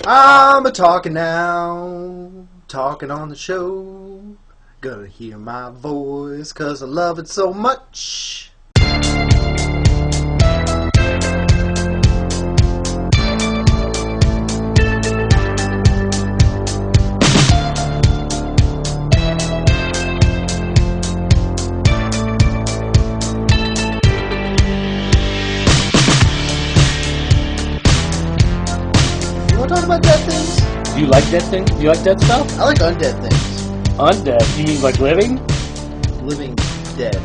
I'm a-talking now, talking on the show. Gonna hear my voice, cause I love it so much. Talk about dead things? Do you like dead things? Do you like dead stuff? I like undead things. Undead? You mean like living? Living dead.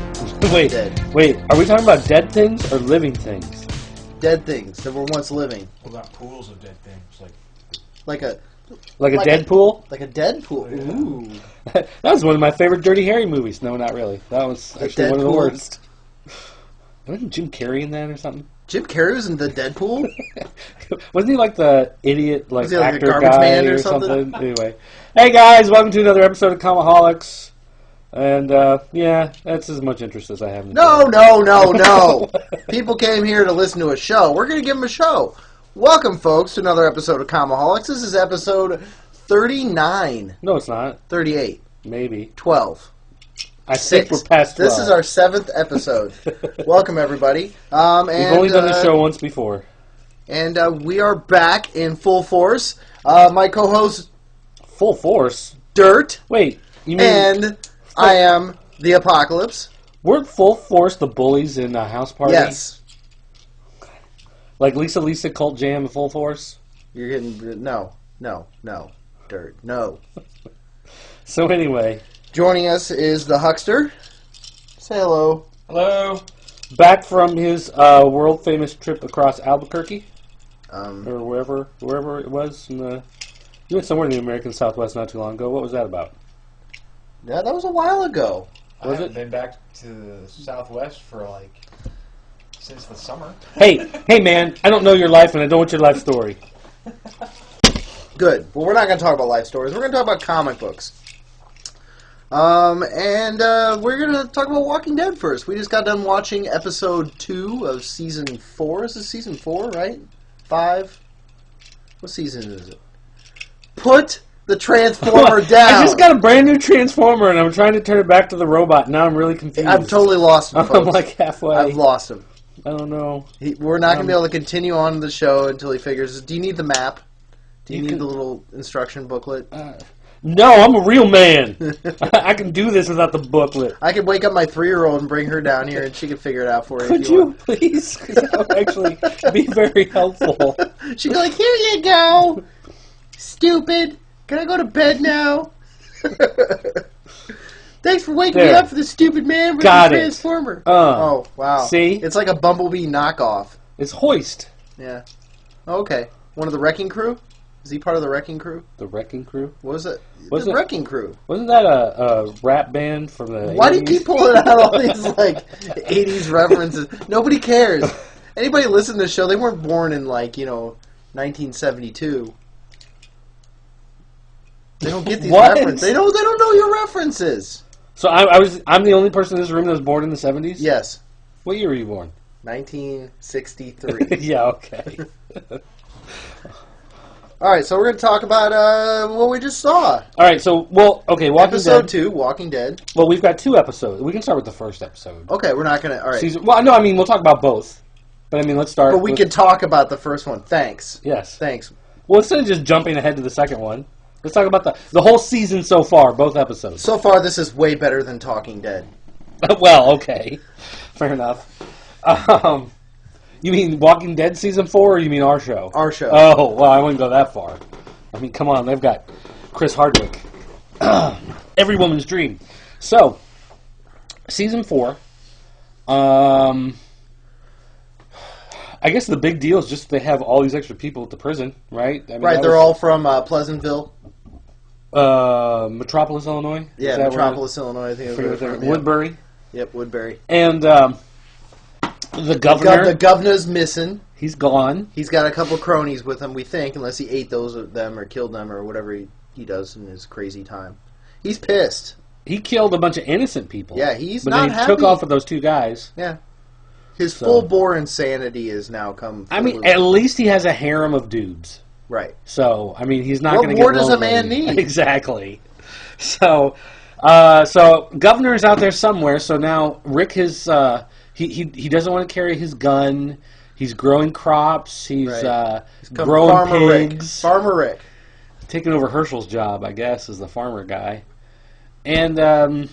Wait, Dead. wait. Are we talking about dead things or living things? Dead things that were once living. What about pools of dead things? Like a dead pool? Like a dead pool. Yeah. Ooh. That was one of my favorite Dirty Harry movies. No, not really. That was actually one of the worst. Wasn't Jim Carrey in that or something? Jim Carrey was in the Deadpool? Wasn't he like the idiot Was he like actor a garbage guy man or or something? Anyway. Hey guys, welcome to another episode of Comiholics. And yeah, that's as much interest as I have in the No. People came here to listen to a show. We're going to give them a show. Welcome, folks, to another episode of Comiholics. This is episode 39. No, it's not. 38. Maybe. 12. I think we're past 12. This is our 7th episode. Welcome, everybody. We've only done the show once before. And we are back in full force. My co-host... Full force? Dirt. Wait, you mean... And I am the Apocalypse. Weren't Full Force the bullies in House Party? Yes. Like Lisa Cult Jam and Full Force? You're getting... No. Dirt. No. So anyway... Joining us is the Huckster. Say hello. Hello. Back from his world-famous trip across Albuquerque? Or wherever it was. You went somewhere in the American Southwest not too long ago. What was that about? Yeah, that was a while ago. I haven't been back to the Southwest for since the summer. Hey man, I don't know your life and I don't want your life story. Good. Well, we're not going to talk about life stories. We're going to talk about comic books. And we're going to talk about Walking Dead first. We just got done watching episode 2 of season 4. Is this season 4, right? 5? What season is it? Put the Transformer down! I just got a brand new Transformer and I'm trying to turn it back to the robot. Now I'm really confused. I've totally lost him, folks. I'm like halfway. I've lost him. I don't know. We're not going to be able to continue on the show until he figures... Do you need the map? Do you need the little instruction booklet? No, I'm a real man. I can do this without the booklet. I could wake up my 3-year-old and bring her down here, and she could figure it out for you. Could you, please? Because that would actually be very helpful. She'd be like, "Here you go, stupid. Can I go to bed now?" Thanks for waking me up for the stupid man with the Transformer. Oh, wow. See? It's like a Bumblebee knockoff. It's Hoist. Yeah. Okay. One of the Wrecking Crew? Is he part of the Wrecking Crew? The Wrecking Crew? What was it? The Wrecking Crew. Wasn't that a rap band from the Why 80s? do you keep pulling out all these 80s references? Nobody cares. Anybody listen to this show, they weren't born in 1972. They don't get these references. They don't know your references. So I'm the only person in this room that was born in the 70s? Yes. What year were you born? 1963. Yeah, okay. All right, so we're going to talk about what we just saw. All right, so, Walking Dead. Episode 2, Walking Dead. Well, we've got 2 episodes. We can start with the first episode. Okay, we're not going to... All right. We'll talk about both. But, let's start... But we can talk about the first one. Thanks. Yes. Thanks. Well, instead of just jumping ahead to the second one, let's talk about the whole season so far, both episodes. So far, this is way better than Talking Dead. Well, okay. Fair enough. You mean Walking Dead Season 4, or you mean our show? Our show. Oh, well, I wouldn't go that far. Come on, they've got Chris Hardwick. Every woman's dream. So, Season 4. I guess the big deal is just they have all these extra people at the prison, right? Right, they're all from Pleasantville. Metropolis, Illinois? Yeah, Metropolis, Illinois. I think it was Woodbury? Yep, Woodbury. And the governor... The governor's missing. He's gone. He's got a couple cronies with him, we think, unless he ate those of them or killed them or whatever he does in his crazy time. He's pissed. He killed a bunch of innocent people. Yeah, he's but not then he happy. took off with those 2 guys. Yeah. His full-bore insanity is now come... at least he has a harem of dudes. Right. So, I mean, he's not What going to get more does a lonely. man need? Exactly. So, so Governor's out there somewhere. So now Rick has he doesn't want to carry his gun. He's growing crops. He's growing Farmer pigs. Rick. Farmer Rick. Taking over Herschel's job, I guess, as the farmer guy. And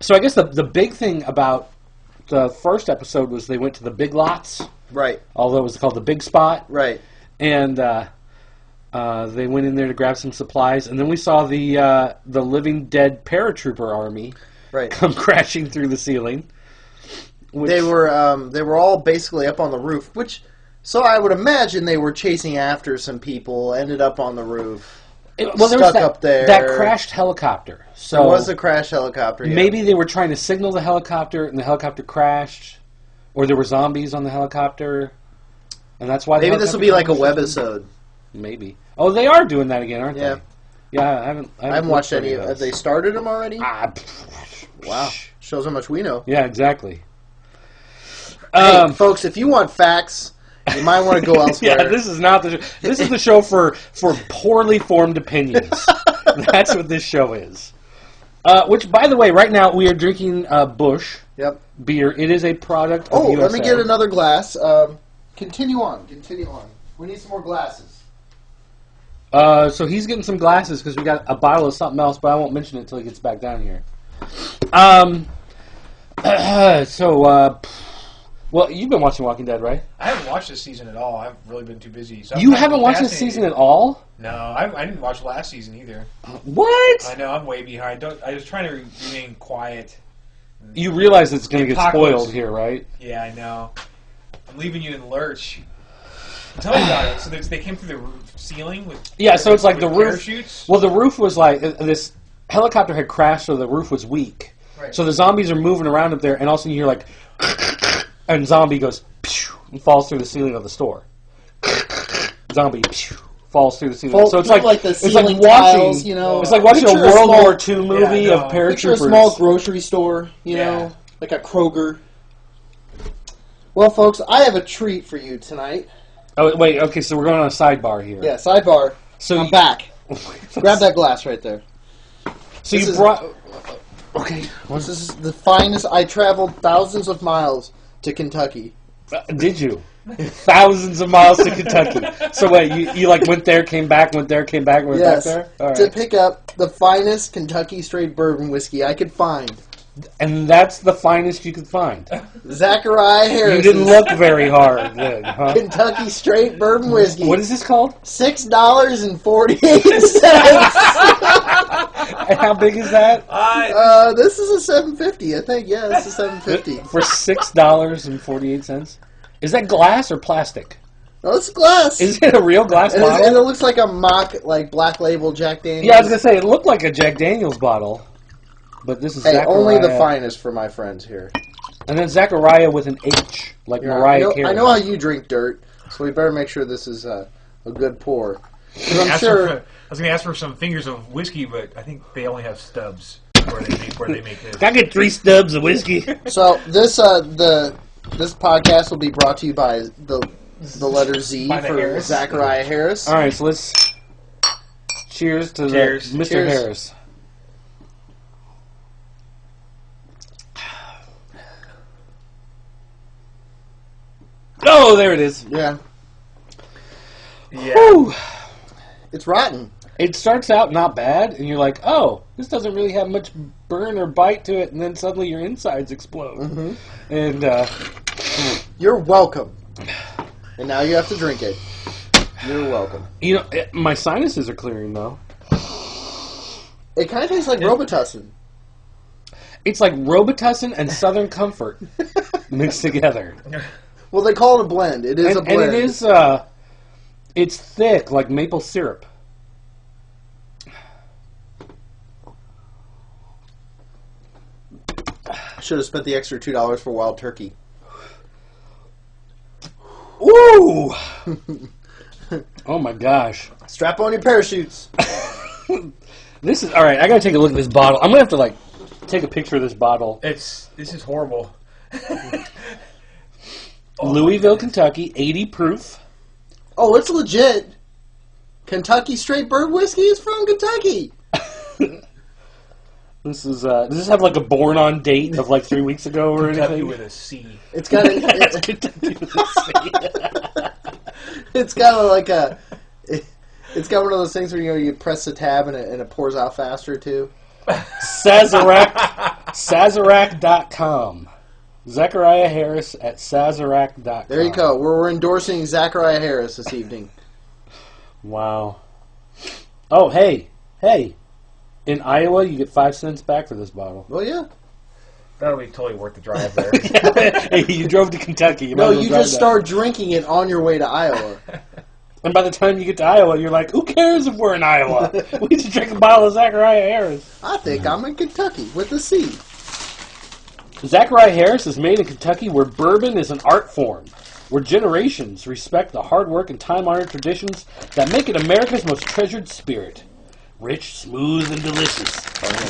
so I guess the big thing about the first episode was they went to the Big Lots. Right. Although it was called the Big Spot. Right. And they went in there to grab some supplies. And then we saw the Living Dead paratrooper army come crashing through the ceiling. They were all basically up on the roof, so I would imagine they were chasing after some people, ended up on the roof. Stuck up there. That crashed helicopter. So there was a crashed helicopter. Yeah. Maybe they were trying to signal the helicopter, and the helicopter crashed, or there were zombies on the helicopter, and that's why. Maybe this will be like a webisode. Maybe. Oh, they are doing that again, aren't they? Yeah, I haven't watched any. Have they started them already? Wow, shows how much we know. Yeah, exactly. Hey, folks, if you want facts, you might want to go elsewhere. Yeah, this is not the show. This is the show for poorly formed opinions. That's what this show is. Which, by the way, right now we are drinking Busch beer. It is a product of USA. Let me get another glass. Continue on. We need some more glasses. So he's getting some glasses because we got a bottle of something else, but I won't mention it until he gets back down here. Well, you've been watching Walking Dead, right? I haven't watched this season at all. I've really been too busy. So you haven't watched this season at all? No, I didn't watch last season either. What? I know, I'm way behind. I was trying to remain quiet. You realize it's going to get spoiled here, right? Yeah, I know. I'm leaving you in lurch. Tell me about it. So they came through the ceiling with so it's like the roof. Parachutes? Well, the roof was like this helicopter had crashed, so the roof was weak. Right. So the zombies are moving around up there, and all of a sudden you hear like, and zombie goes and falls through the ceiling of the store. Zombie falls through the ceiling. So it's like the ceiling watching, tiles, you know. It's like watching a World War II movie of paratroopers. Picture a small grocery store, you know, like a Kroger. Well, folks, I have a treat for you tonight. Oh wait, okay, so we're going on a sidebar here. Yeah, sidebar. So I'm back. Grab that glass right there. So you brought. Okay. This is the finest. I traveled thousands of miles to Kentucky. Did you? Thousands of miles to Kentucky. So wait, you like went there, came back, went there, came back, went back there? All right. To pick up the finest Kentucky straight bourbon whiskey I could find. And that's the finest you could find. Zachariah Harris. You didn't look very hard then, huh? Kentucky straight bourbon whiskey. What is this called? $6.48. And how big is that? This is a $7.50, I think. Yeah, this is $7.50 for $6.48. Is that glass or plastic? No, it's glass. Is it a real glass bottle? And it looks like a mock, like Black Label Jack Daniels. Yeah, I was gonna say it looked like a Jack Daniels bottle, but this is Zachariah. Only the finest for my friends here. And then Zachariah with an H, like Mariah Carey. I know how you drink dirt, so we better make sure this is a good pour. I'm sure. I was going to ask for some fingers of whiskey, but I think they only have stubs where they make this. Can I get 3 stubs of whiskey? So this this podcast will be brought to you by the letter Z for Harris. Zachariah Harris. All right, so let's cheers to Mr. Cheers. Harris. Oh, there it is. Yeah. Yeah. Whew. It's rotten. It starts out not bad, and you're like, oh, this doesn't really have much burn or bite to it, and then suddenly your insides explode. Mm-hmm. And you're welcome. And now you have to drink it. You're welcome. You know, my sinuses are clearing, though. It kind of tastes like Robitussin. It's like Robitussin and Southern Comfort mixed together. Well, they call it a blend. It is a blend. And it is, it's thick, like maple syrup. Should have spent the extra $2 for wild turkey. Ooh! Oh my gosh. Strap on your parachutes. This is, alright, I gotta take a look at this bottle. I'm gonna have to, like, take a picture of this bottle. This is horrible. Louisville, Kentucky, 80 proof. Oh, it's legit. Kentucky Straight Bird Whiskey is from Kentucky. This is. Does this have like a born on date of like 3 weeks ago or Kentucky anything? with a C. It's got Kentucky with a C. It's got like a. It's got one of those things where you press the tab and it pours out faster too. Sazerac.com. Zachariah Harris at Sazerac.com. There you go. We're endorsing Zachariah Harris this evening. Wow. Oh, hey. In Iowa, you get 5 cents back for this bottle. Well, yeah. That'll be totally worth the drive there. Hey, you drove to Kentucky. You just start drinking it on your way to Iowa. And by the time you get to Iowa, you're like, who cares if we're in Iowa? We need to drink a bottle of Zachariah Harris. I think I'm in Kentucky with a C. Zachariah Harris is made in Kentucky where bourbon is an art form, where generations respect the hard work and time-honored traditions that make it America's most treasured spirit. Rich, smooth, and delicious.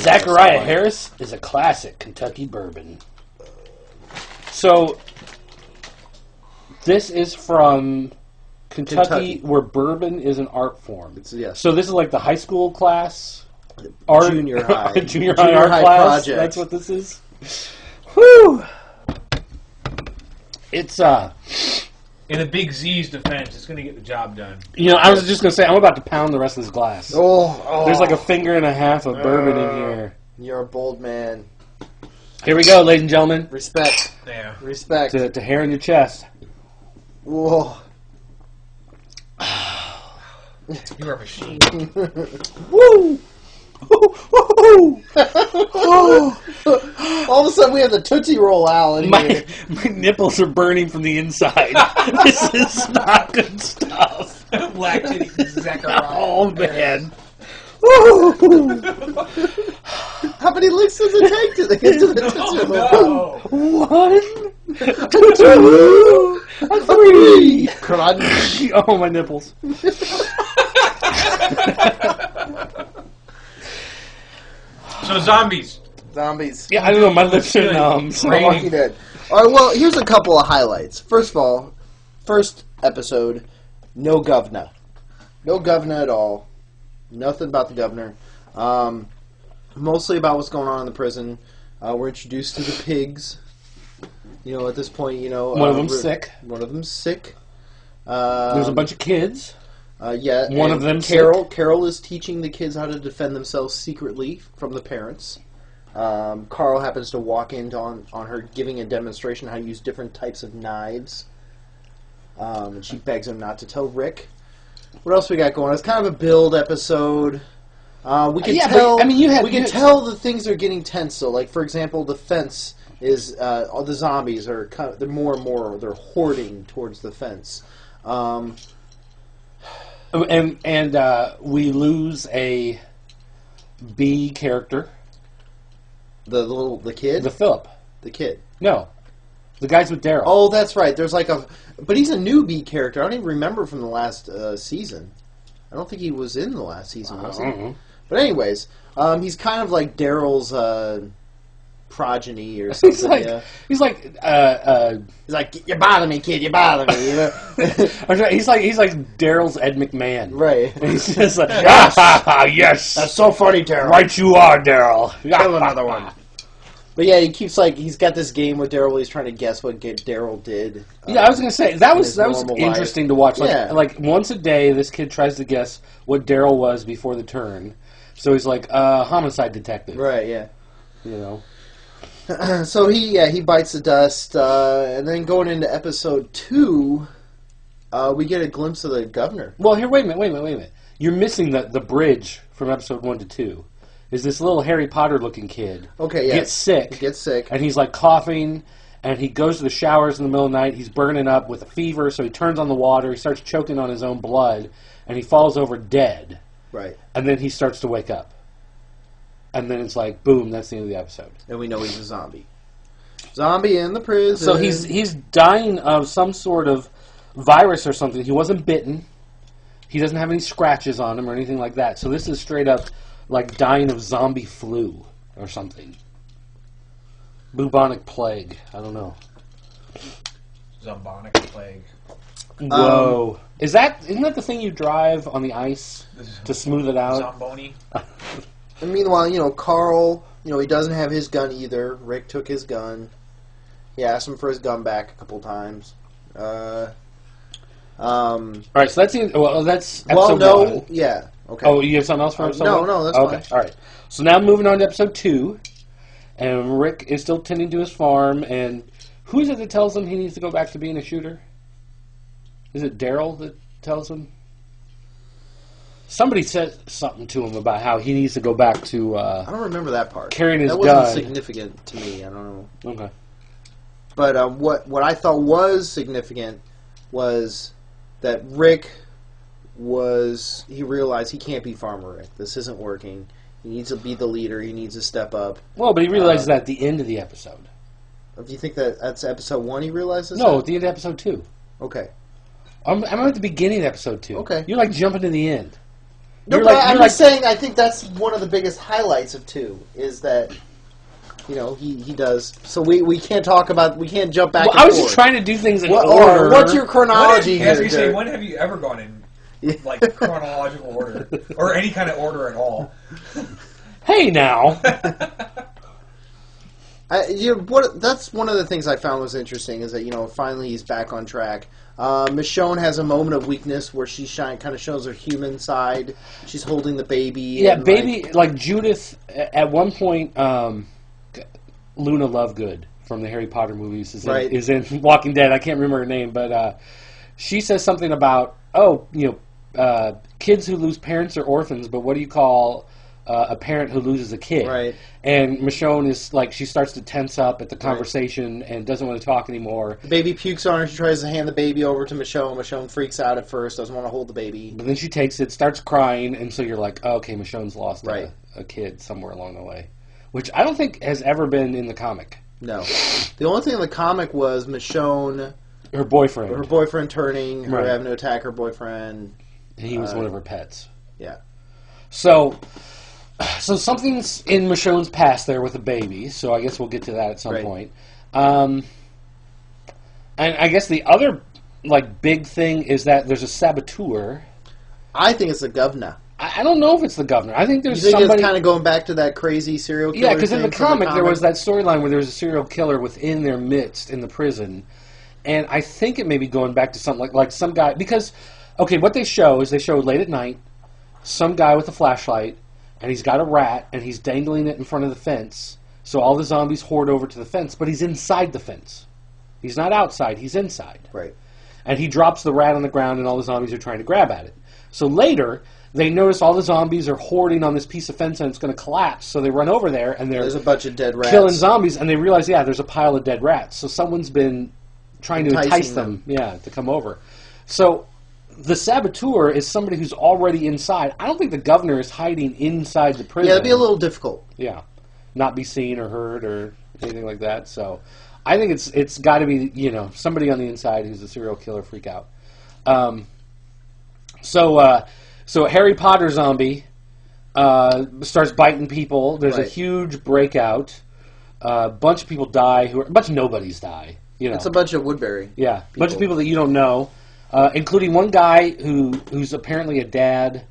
Zachariah Harris is a classic Kentucky bourbon. So, this is from Kentucky, where bourbon is an art form. Yes. So this is like the high school class? Art, junior high. junior high art class? Project. That's what this is? Whew! It's, In the Big Z's defense, it's going to get the job done. I was just going to say, I'm about to pound the rest of this glass. Oh. There's like a finger and a half of bourbon in here. You're a bold man. Here we go, ladies and gentlemen. Respect. Yeah. Respect. To hair in your chest. Whoa. You're a machine. Woo! All of a sudden we have the Tootsie Roll Owl in here. My nipples are burning from the inside. This is not good stuff. Lactating Zachariah. Oh, man. How many licks does it take to get to the Tootsie Roll? No. 1, 2, 3. Crunch. Oh, my nipples. So zombies. Yeah, I don't know. My lips are numb. So Walking Dead. All right, well, here's a couple of highlights. First of all, first episode, no governor. No governor at all. Nothing about the governor. Mostly about what's going on in the prison. We're introduced to the pigs. At this point, one of them's sick. One of them's sick. There's a bunch of kids. Yeah. One of them Carol. sick. Carol is teaching the kids how to defend themselves secretly from the parents. Carl happens to walk in on her giving a demonstration how to use different types of knives. And she begs him not to tell Rick. What else we got going on? It's kind of a build episode. We can tell. But, we can tell the things are getting tense. So, like for example, the fence is all the zombies are they're more and more they're hoarding towards the fence. And we lose a B character. The kid? Philip. The kid. No. The guy's with Daryl. Oh, that's right. There's but he's a new B character. I don't even remember from the last season. I don't think he was in the last season, was he? Mm-hmm. But anyways, he's kind of like Daryl's progeny or something. He's like you bother me, kid. You bother me. he's like Daryl's Ed McMahon. Right. And he's just like yes. That's so funny, Daryl. Right, you are, Daryl. Kill another one. But yeah, he keeps he's got this game with Daryl where he's trying to guess what Daryl did. Yeah, I was gonna say that was interesting to watch. Like Yeah. Once a day, this kid tries to guess what Daryl was before the turn. So he's like homicide detective. Right. Yeah. So he bites the dust, and then going into episode 2, we get a glimpse of the governor. Well, here, wait a minute. You're missing the bridge from episode 1 to 2. Is this little Harry Potter looking kid? Okay, yeah. Gets sick. And he's like coughing, and he goes to the showers in the middle of the night. He's burning up with a fever, so he turns on the water. He starts choking on his own blood, and he falls over dead. Right. And then he starts to wake up. And then it's like, boom, that's the end of the episode. And we know he's a zombie. Zombie in the prison. So he's dying of some sort of virus or something. He wasn't bitten. He doesn't have any scratches on him or anything like that. So this is straight up like dying of zombie flu or something. Bubonic plague. I don't know. Zombonic plague. Whoa. Isn't that the thing you drive on the ice to smooth it out? Zamboni. And meanwhile, Carl, he doesn't have his gun either. Rick took his gun. He asked him for his gun back a couple times. All right, so that's episode 1. Yeah. Okay. Oh, you have something else for episode 1? No, that's okay. fine. All right. So now moving on to episode 2, and Rick is still tending to his farm, and who is it that tells him he needs to go back to being a shooter? Is it Daryl that tells him? Somebody said something to him about how he needs to go back to... I don't remember that part. Carrying his gun. That wasn't significant to me. I don't know. Okay. But what I thought was significant was that Rick he realized he can't be Farmer Rick. This isn't working. He needs to be the leader. He needs to step up. Well, but he realizes that at the end of the episode. Do you think that's episode 1 he realizes No, that? at the end of episode 2. Okay. I'm at the beginning of episode 2. Okay. You're jumping to the end. No, but I'm just saying I think that's one of the biggest highlights of 2, is that... he does. So we can't talk about... We can't jump back and I was forward. just trying to do things in order. What's your chronology here? As we say, when have you ever gone in chronological order? Or any kind of order at all? Hey, now. That's one of the things I found was interesting, is that, finally he's back on track. Michonne has a moment of weakness where she kind of shows her human side. She's holding the baby. Yeah, baby, like Judith, at one point, Luna Lovegood from the Harry Potter movies is in Walking Dead. I can't remember her name, but she says something about, kids who lose parents are orphans, but what do you call a parent who loses a kid? Right. And Michonne is she starts to tense up at the conversation and doesn't want to talk anymore. The baby pukes on her. She tries to hand the baby over to Michonne. Michonne freaks out at first, doesn't want to hold the baby. But then she takes it, starts crying, and so you're like, oh, okay, Michonne's lost a kid somewhere along the way. Which I don't think has ever been in the comic. No. The only thing in the comic was Michonne... Her boyfriend. Her boyfriend turning, her having to attack her boyfriend. And he was one of her pets. Yeah. So something's in Michonne's past there with a baby, so I guess we'll get to that at some point. And I guess the other big thing is that there's a saboteur. I think it's the governor. I don't know if it's the governor. I think there's somebody... it's kind of going back to that crazy serial killer? Yeah, because in the comic there was that storyline where there was a serial killer within their midst in the prison. And I think it may be going back to something like some guy... Because, okay, what they show is late at night, some guy with a flashlight, and he's got a rat, and he's dangling it in front of the fence, so all the zombies hoard over to the fence, but he's inside the fence. He's not outside, he's inside. Right. And he drops the rat on the ground, and all the zombies are trying to grab at it. So later... They notice all the zombies are hoarding on this piece of fence and it's going to collapse. So they run over there and there's a bunch of dead rats killing zombies. And they realize, there's a pile of dead rats. So someone's been trying to entice them, to come over. So the saboteur is somebody who's already inside. I don't think the governor is hiding inside the prison. Yeah, it'd be a little difficult. Yeah, not be seen or heard or anything like that. So I think it's got to be somebody on the inside who's a serial killer freak out. So Harry Potter zombie starts biting people. There's a huge breakout. A bunch of people die. A bunch of nobodies die. It's a bunch of Woodbury. Yeah, a bunch of people that you don't know, including one guy who's apparently a dad,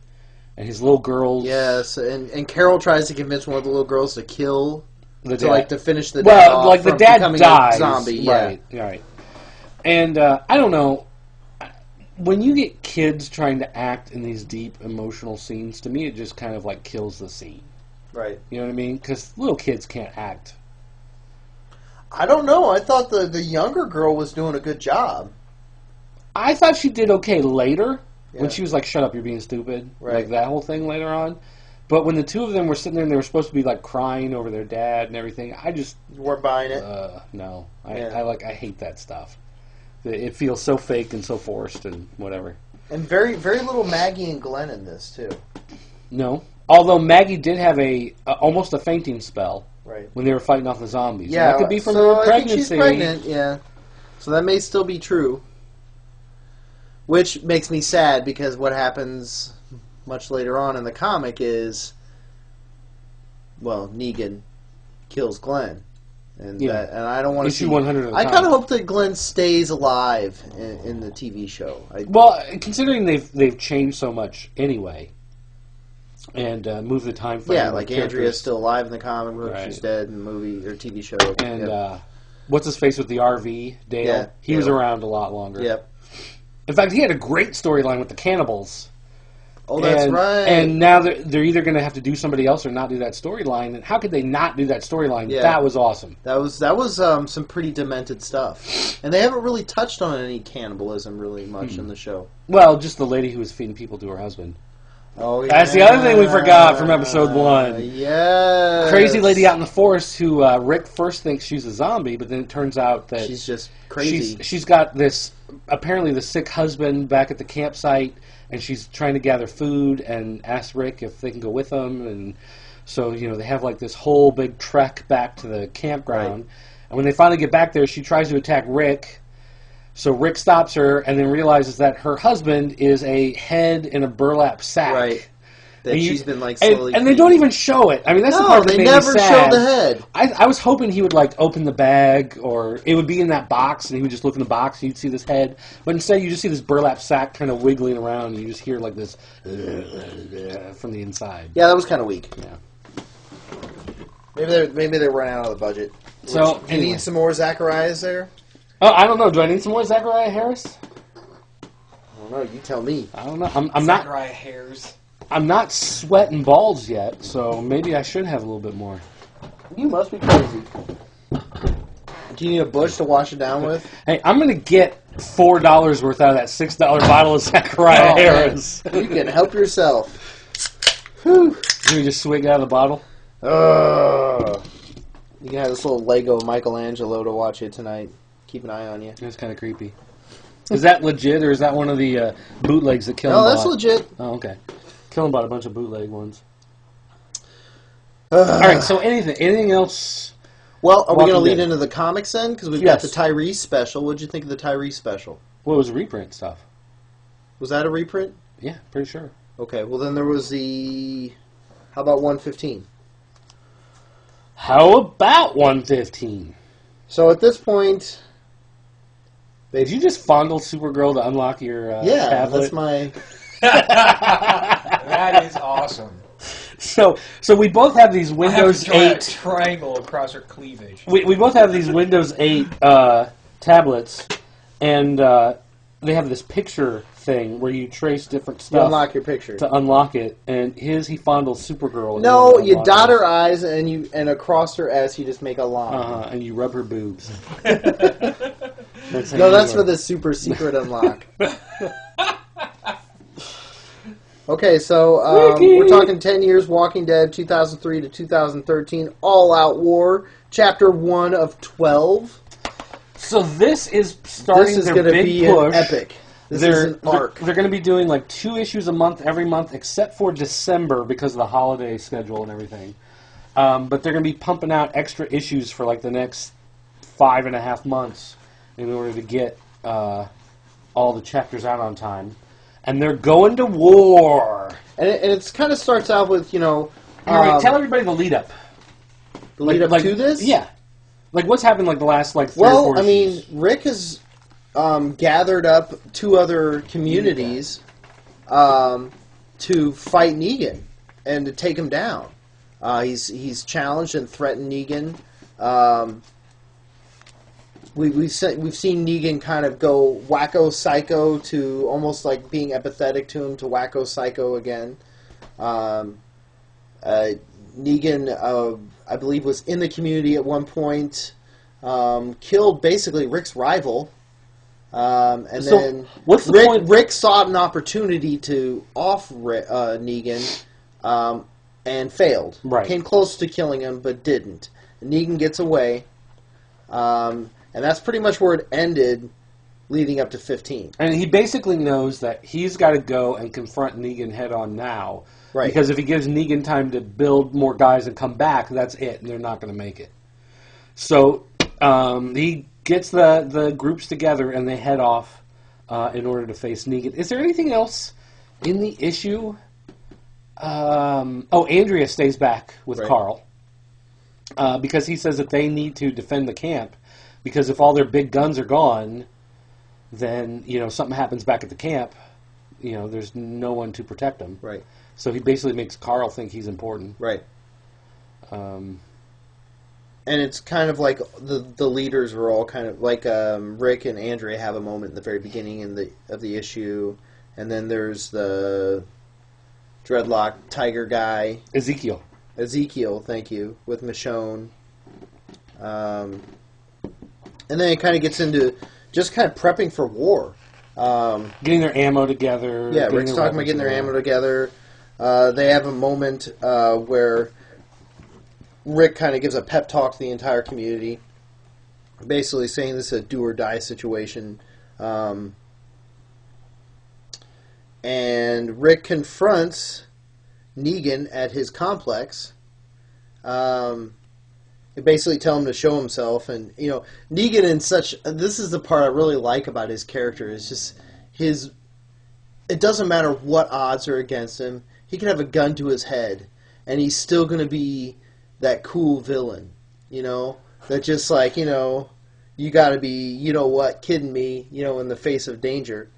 and his little girls. Yes, and Carol tries to convince one of the little girls to kill to finish the dad off the dad dies. A zombie. Right. And I don't know. When you get kids trying to act in these deep emotional scenes, to me it just kind of kills the scene. Right. You know what I mean? Because little kids can't act. I don't know. I thought the younger girl was doing a good job. I thought she did okay later, when she was like, shut up, you're being stupid. Right. Like that whole thing later on. But when the two of them were sitting there and they were supposed to be crying over their dad and everything, I just... You weren't buying it? No. I hate that stuff. It feels so fake and so forced and whatever. And very, very little Maggie and Glenn in this, too. No. Although Maggie did have almost a fainting spell when they were fighting off the zombies. Yeah, and that could be from her pregnancy. I think she's pregnant, yeah. So that may still be true. Which makes me sad because what happens much later on in the comic is, Negan kills Glenn. And I don't want to see... Issue 100 I kind of hope that Glenn stays alive in the TV show. Well, considering they've changed so much anyway, and moved the time frame... Yeah, like Andrea's still alive in the comic book. Right. She's dead in the movie or TV show. And what's his face with the RV? Dale? Yeah, he was around a lot longer. Yep. In fact, he had a great storyline with the cannibals. Oh, that's right. And now they're either going to have to do somebody else or not do that storyline. And how could they not do that storyline? Yeah. That was awesome. That was some pretty demented stuff. And they haven't really touched on any cannibalism really much in the show. Well, just the lady who was feeding people to her husband. Oh, yeah. That's the other thing we forgot from episode 1. Yeah. Crazy lady out in the forest who Rick first thinks she's a zombie, but then it turns out that she's just crazy. She's got apparently the sick husband back at the campsite, and she's trying to gather food and ask Rick if they can go with them. And so, they have like this whole big trek back to the campground. Right. And when they finally get back there, she tries to attack Rick. So Rick stops her and then realizes that her husband is a head in a burlap sack. Right. That she's been slowly... And they don't even show it. I mean, that's the part that made me sad. No, they never show the head. I was hoping he would open the bag, or it would be in that box, and he would just look in the box and you'd see this head. But instead, you just see this burlap sack kind of wiggling around, and you just hear this from the inside. Yeah, that was kind of weak. Yeah. Maybe they ran out of the budget. So, do you need some more Zachariahs there? Oh, I don't know. Do I need some more Zachariah Harris? I don't know. You tell me. I don't know. I'm not... Zachariah Harris. I'm not sweating balls yet, so maybe I should have a little bit more. You must be crazy. Do you need a bush to wash it down with? Hey, I'm going to get $4 worth out of that $6 bottle of Zachariah Harris. You can help yourself. Whew. Can we just swig out of the bottle? You can have this little Lego Michelangelo to watch it tonight. Keep an eye on you. That's kind of creepy. Is that legit, or is that one of the bootlegs that Killen bought? No, that's legit. Oh, okay. Killen bought a bunch of bootleg ones. All right, so anything else? Well, are we going to lead into the comics then? Because we've got the Tyrese special. What did you think of the Tyrese special? Well, it was reprint stuff. Was that a reprint? Yeah, pretty sure. Okay, well then there was the... How about 115? How about 115? So at this point... Did you just fondle Supergirl to unlock your tablet? That's my... That is awesome. So we both have these Windows 8 triangle across her cleavage. We both have these Windows 8 tablets, and they have this picture thing where you trace different stuff. You unlock your picture to unlock it, and he fondles Supergirl. No, you dot her eyes, and across her S you just make a line. And you rub her boobs. That's for the super secret unlock. Okay, so we're talking 10 years, Walking Dead, 2003 to 2013, All-Out War, Chapter 1 of 12. So this is starting This is their big be push. An epic. This is an arc. They're going to be doing 2 issues a month every month, except for December because of the holiday schedule and everything. But they're going to be pumping out extra issues for the next 5.5 months in order to get all the chapters out on time. And they're going to war. And it kind of starts out with, tell everybody the lead up. The lead up to this? Yeah. What's happened the last 3 or 4 issues? Rick has gathered up 2 other communities to fight Negan and to take him down. He's challenged and threatened Negan. We've seen Negan kind of go wacko psycho to almost being empathetic to him to wacko psycho again. Negan, I believe, was in the community at one point, killed basically Rick's rival, and so then what's the point? Rick sought an opportunity to off Negan and failed. Right. Came close to killing him, but didn't. Negan gets away. And that's pretty much where it ended, leading up to 15. And he basically knows that he's got to go and confront Negan head-on now. Right. Because if he gives Negan time to build more guys and come back, that's it, and they're not going to make it. So he gets the groups together, and they head off in order to face Negan. Is there anything else in the issue? Andrea stays back with Carl. because he says that they need to defend the camp, because if all their big guns are gone, then, something happens back at the camp, there's no one to protect them. Right. So he basically makes Carl think he's important. Right. And it's kind of like the leaders are all kind of like Rick and Andrea have a moment in the very beginning of the issue, and then there's the dreadlock tiger guy. Ezekiel, thank you, with Michonne. And then it kind of gets into just kind of prepping for war. Getting their ammo together. Yeah, Rick's talking about getting their ammo together. They have a moment where Rick kind of gives a pep talk to the entire community, basically saying this is a do-or-die situation. And Rick confronts Negan at his complex. They basically tell him to show himself, and Negan in such. This is the part I really like about his character. Is just his. It doesn't matter what odds are against him. He can have a gun to his head, and he's still going to be that cool villain. That just like you got to be kidding me. In the face of danger.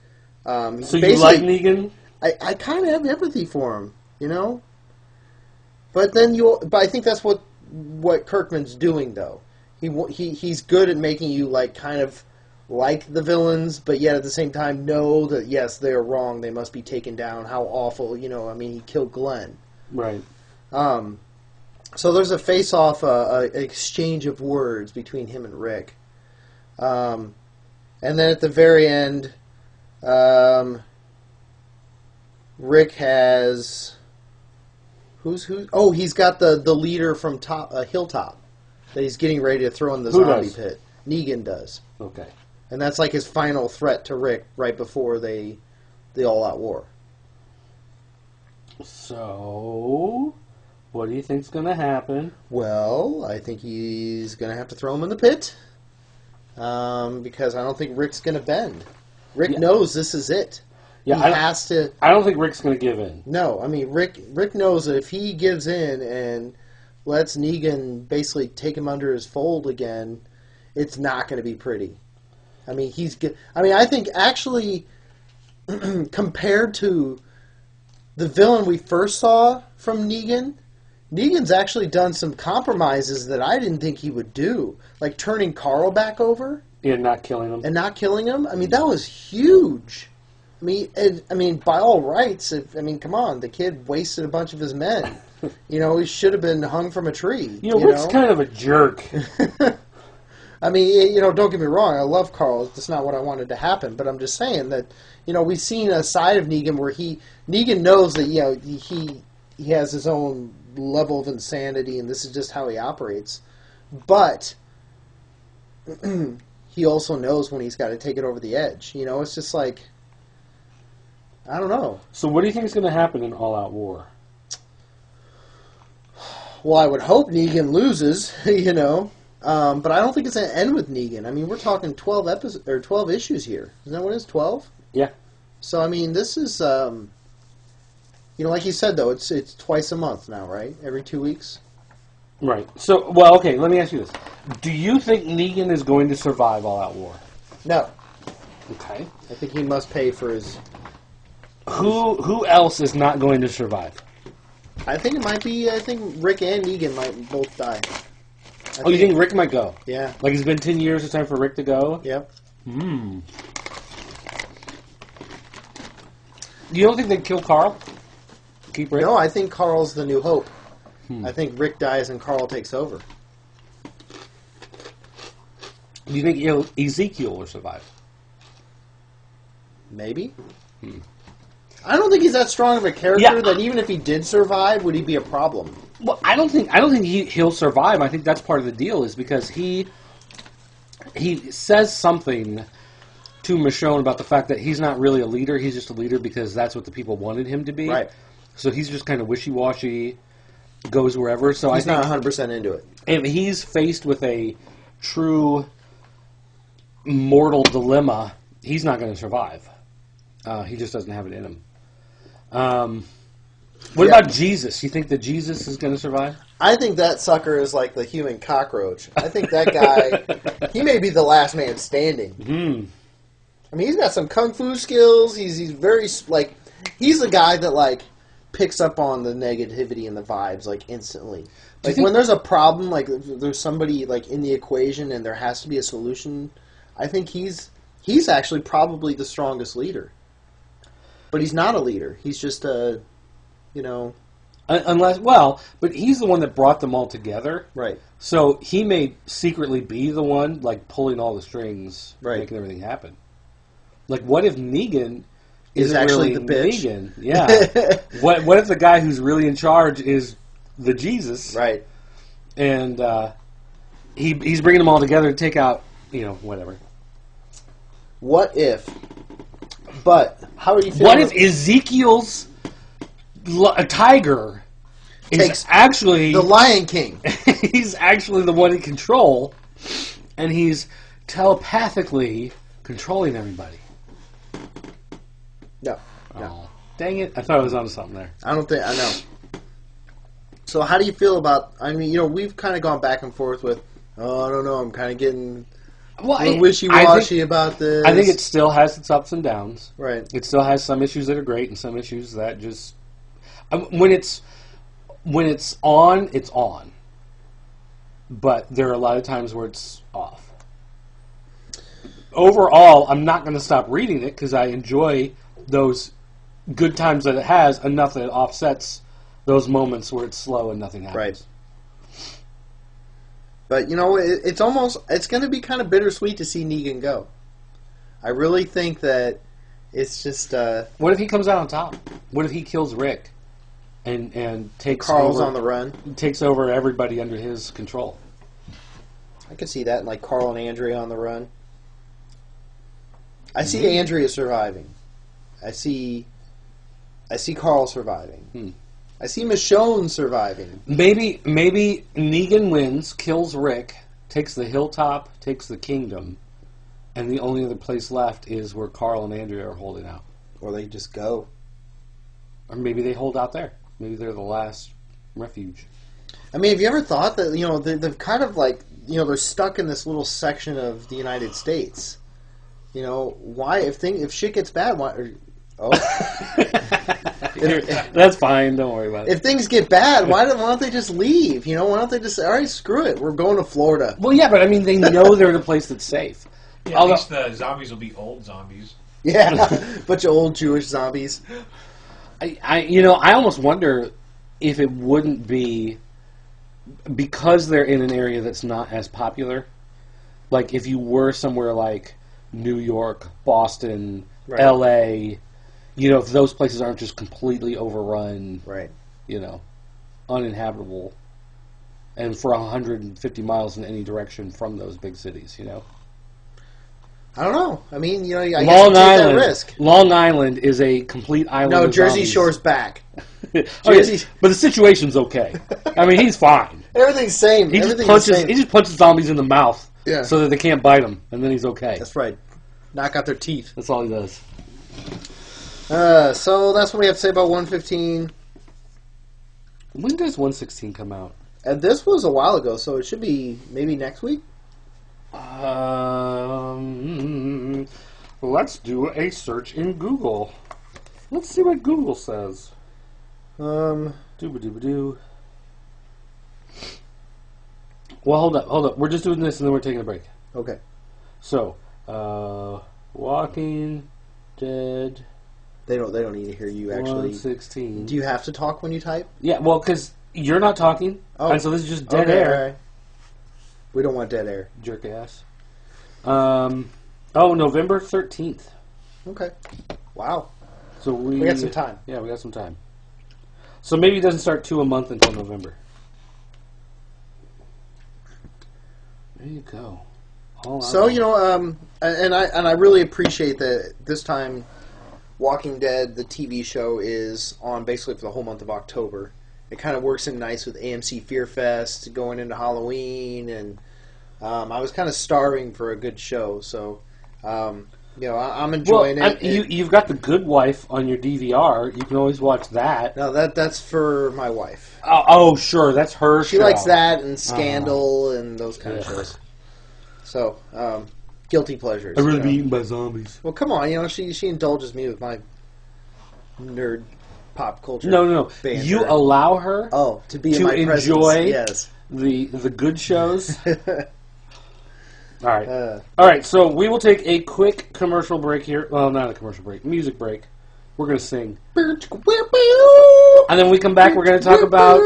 So you like Negan? I kind of have empathy for him. But then but I think that's what Kirkman's doing, though. He's good at making you kind of like the villains, but yet at the same time know that yes, they are wrong. They must be taken down. How awful, he killed Glenn. Right. So there's a face-off, exchange of words between him and Rick, and then at the very end, Rick has. Who's? Oh, he's got the leader from Hilltop that he's getting ready to throw in the zombie pit. Negan does. Okay. And that's like his final threat to Rick right before the all-out war. So, what do you think's going to happen? Well, I think he's going to have to throw him in the pit. Because I don't think Rick's going to bend. Rick knows this is it. Yeah, he has to. I don't think Rick's going to give in. No, I mean Rick knows that if he gives in and lets Negan basically take him under his fold again, it's not going to be pretty. I mean I think actually compared to the villain we first saw from Negan's actually done some compromises that I didn't think he would do, like turning Carl back over and not killing him. I mean, that was huge. I mean, by all rights, come on, the kid wasted a bunch of his men. He should have been hung from a tree. Rick's kind of a jerk. I mean, don't get me wrong, I love Carl. That's not what I wanted to happen, but I'm just saying that, we've seen a side of Negan where Negan knows that, he has his own level of insanity, and this is just how he operates. But he also knows when he's got to take it over the edge. It's just like, I don't know. So what do you think is going to happen in All Out War? Well, I would hope Negan loses, but I don't think it's going to end with Negan. I mean, we're talking 12 issues here. Isn't that what it is? 12? Yeah. So I mean, this is like you said though, it's twice a month now, right? Every 2 weeks. Right. So, well, okay. Let me ask you this: do you think Negan is going to survive All Out War? No. Okay. I think he must pay for his. Who else is not going to survive? I think it might be. I think Rick and Negan might both die. You think Rick might go? Yeah. Like it's been 10 years. It's time for Rick to go. Yep. You don't think they'd kill Carl? Keep Rick? No, I think Carl's the new hope. I think Rick dies and Carl takes over. Do you think Ezekiel will survive? Maybe. I don't think he's that strong of a character that even if he did survive, would he be a problem? Well, I don't think he'll survive. I think that's part of the deal, is because he says something to Michonne about the fact that he's not really a leader. He's just a leader because that's what the people wanted him to be. Right. So he's just kind of wishy-washy, goes wherever. So he's not 100% into it. If he's faced with a true mortal dilemma, he's not going to survive. He just doesn't have it in him. What about Jesus? You think that Jesus is going to survive? I think that sucker is like the human cockroach. I think that guy, he may be the last man standing. Mm. I mean, he's got some kung fu skills. He's very, like, he's the guy that, like, picks up on the negativity and the vibes, like, instantly. Like, when there's a problem, like, there's somebody, like, in the equation and there has to be a solution, I think he's actually probably the strongest leader. But he's not a leader. He's just a, but he's the one that brought them all together. Right. So he may secretly be the one, like, pulling all the strings, right, making everything happen. Like, what if Negan is actually really the bitch? Negan? Yeah. What if the guy who's really in charge is the Jesus? Right. And he's bringing them all together to take out, whatever. What if? But how are you feeling? What if Ezekiel's tiger is actually the Lion King? He's actually the one in control, and he's telepathically controlling everybody. No. Oh, dang it! I thought I was onto something there. I know. So how do you feel about? I mean, we've kind of gone back and forth with. Oh, I don't know. I'm kind of getting wishy-washy about this. I think it still has its ups and downs. Right. It still has some issues that are great and some issues that just when it's on, it's on. But there are a lot of times where it's off. Overall, I'm not going to stop reading it because I enjoy those good times that it has enough that it offsets those moments where it's slow and nothing happens. Right. But, it's going to be kind of bittersweet to see Negan go. I really think that it's just... what if he comes out on top? What if he kills Rick and takes Carl's over, on the run? Takes over everybody under his control. I could see that, like Carl and Andrea on the run. I see Andrea surviving. I see Carl surviving. I see Michonne surviving. Maybe Negan wins, kills Rick, takes the hilltop, takes the kingdom, and the only other place left is where Carl and Andrea are holding out. Or they just go. Or maybe they hold out there. Maybe they're the last refuge. I mean, have you ever thought that, they've kind of like, they're stuck in this little section of the United States. Why, if shit gets bad, why... That's fine. Don't worry about it. If things get bad, why don't they just leave? Why don't they just say, all right, screw it, we're going to Florida? Well, yeah, but I mean, they know they're in a place that's safe. Yeah, at least the zombies will be old zombies. Yeah, bunch of old Jewish zombies. I almost wonder if it wouldn't be because they're in an area that's not as popular. Like if you were somewhere like New York, Boston, right, L.A., if those places aren't just completely overrun, right, uninhabitable, and for 150 miles in any direction from those big cities, I don't know. I mean, I guess Long you take Island, that risk. Long Island is a complete island. No, of Jersey zombies. Shore's back. Jersey, but the situation's okay. I mean, he's fine. Everything's same. He just punches zombies in the mouth, so that they can't bite him, and then he's okay. That's right. Knock out their teeth. That's all he does. So that's what we have to say about 115. When does 116 come out? And this was a while ago, so it should be maybe next week. Let's do a search in Google. Let's see what Google says. Dooba-dooba-doo. Well, hold up. We're just doing this and then we're taking a break. Okay. So, Walking Dead. They don't need to hear you actually. 116. Do you have to talk when you type? Yeah, well, because you're not talking, and so this is just dead air. Right. We don't want dead air. Jerk ass. November 13th. Okay. Wow. So we got some time. Yeah, we got some time. So maybe it doesn't start a month until November. There you go. So and I really appreciate that this time, Walking Dead, the TV show, is on basically for the whole month of October. It kind of works in nice with AMC Fear Fest going into Halloween, and I was kind of starving for a good show. So I'm enjoying it. You've got The Good Wife on your DVR. You can always watch that. No, that's for my wife. Oh, sure, that's her. She likes that and Scandal and those kind of shows. So, guilty pleasures. I'd rather be eaten by zombies. Well, come on, she indulges me with my nerd pop culture. No. Banter. You allow her to be in to my enjoy presence. Yes. the good shows. All right. All right, so we will take a quick commercial break here. Well, not a commercial break. Music break. We're going to sing. And then when we come back, we're going to talk about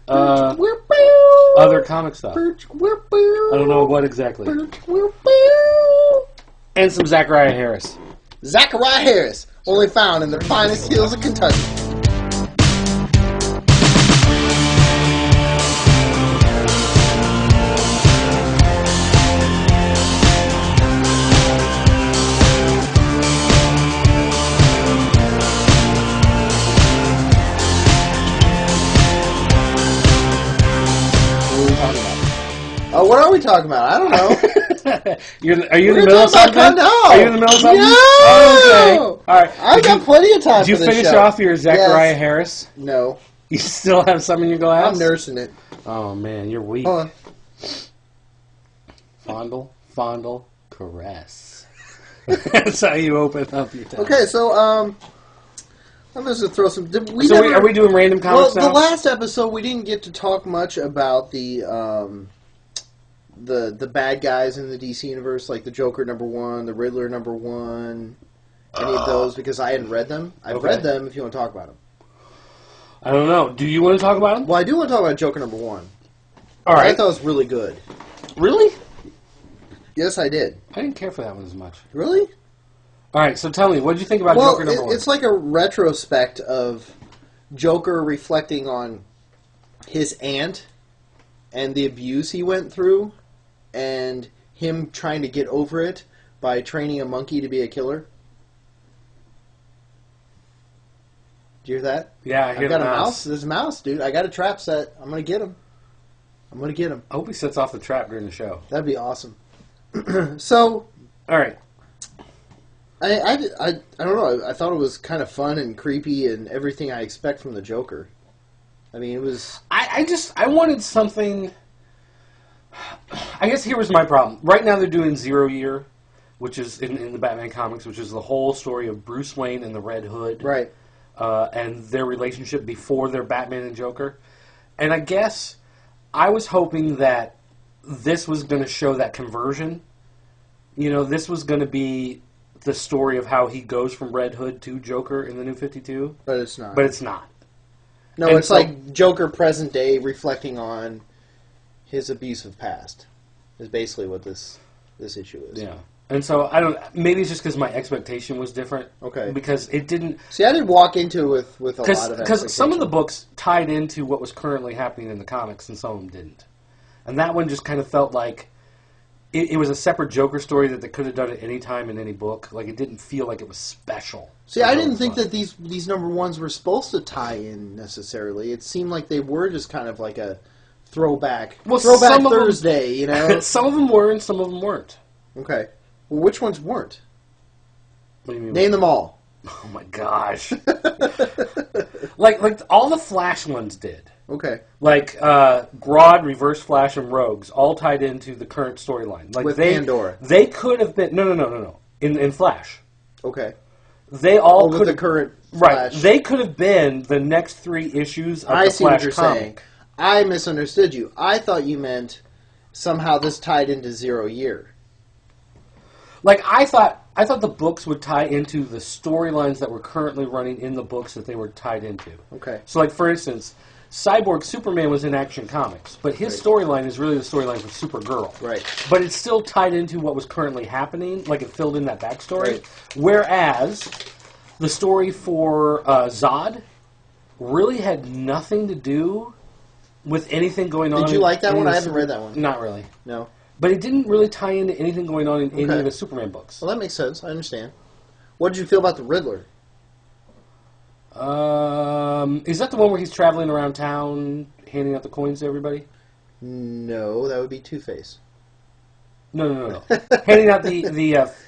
other comic stuff. I don't know what exactly. And some Zachariah Harris. Zachariah Harris, only found in the finest hills of Kentucky. What are we talking about? I don't know. Are you in the middle of something? Are you in the middle of something? No! Oh, okay. All right. I've got plenty of time for this show. Did you finish off your Zachariah Harris? No. You still have some in your glass? I'm nursing it. Oh, man, you're weak. Hold on. Fondle, caress. That's how you open up your tongue. Okay, so, I'm just going to throw some... Are we doing random comics now? The last episode, we didn't get to talk much about the bad guys in the DC universe, like the Joker #1, the Riddler #1, any of those, because I hadn't read them. I've read them if you want to talk about them. I don't know. Do you want to talk about them? Well, I do want to talk about Joker #1. All right. I thought it was really good. Really? Yes, I did. I didn't care for that one as much. Really? All right, so tell me, what did you think about Joker #1? It's like a retrospect of Joker reflecting on his aunt and the abuse he went through, and him trying to get over it by training a monkey to be a killer. Do you hear that? Yeah, I hear I've got the a mouse. mouse. There's a mouse, dude. I got a trap set. I'm going to get him. I hope he sets off the trap during the show. That'd be awesome. So... All right. I don't know. I thought it was kind of fun and creepy and everything I expect from the Joker. I mean, it was... I wanted something... I guess here was my problem. Right now they're doing 0 Year, which is in the Batman comics, which is the whole story of Bruce Wayne and the Red Hood. Right. And their relationship before their Batman and Joker. And I guess I was hoping that this was going to show that conversion. This was going to be the story of how he goes from Red Hood to Joker in the New 52. But it's not. No, And it's like Joker present day reflecting on his abusive past. Is basically what this issue is. Yeah. And so, I don't... Maybe it's just because my expectation was different. Okay. Because it didn't... See, I didn't walk into it with a lot of expectation. Because some of the books tied into what was currently happening in the comics, and some of them didn't. And that one just kind of felt like it was a separate Joker story that they could have done at any time in any book. Like, it didn't feel like it was special. See, I didn't think that these #1s were supposed to tie in, necessarily. It seemed like they were just kind of like a throwback Thursday, Some of them were, and some of them weren't. Okay. Well, which ones weren't? What do you mean? Name them all. Oh, my gosh. like all the Flash ones did. Okay. Like Grodd, Reverse Flash, and Rogues all tied into the current storyline. Like with Pandora. They could have been... No. In Flash. Okay. They all could with have... the current Flash. Right. They could have been the next 3 issues of the see Flash what you're comic. saying. I misunderstood you. I thought you meant somehow this tied into 0 Year. Like, I thought the books would tie into the storylines that were currently running in the books that they were tied into. Okay. So, like, for instance, Cyborg Superman was in Action Comics, but his storyline is really the storyline for Supergirl. Right. But it's still tied into what was currently happening, like it filled in that backstory. Right. Whereas the story for Zod really had nothing to do with anything going on. Did you like that one? I haven't read that one. Not really. No. But it didn't really tie into anything going on in any of the Superman books. Well, that makes sense. I understand. What did you feel about the Riddler? Is that the one where he's traveling around town handing out the coins to everybody? No, that would be Two-Face. No. Handing out the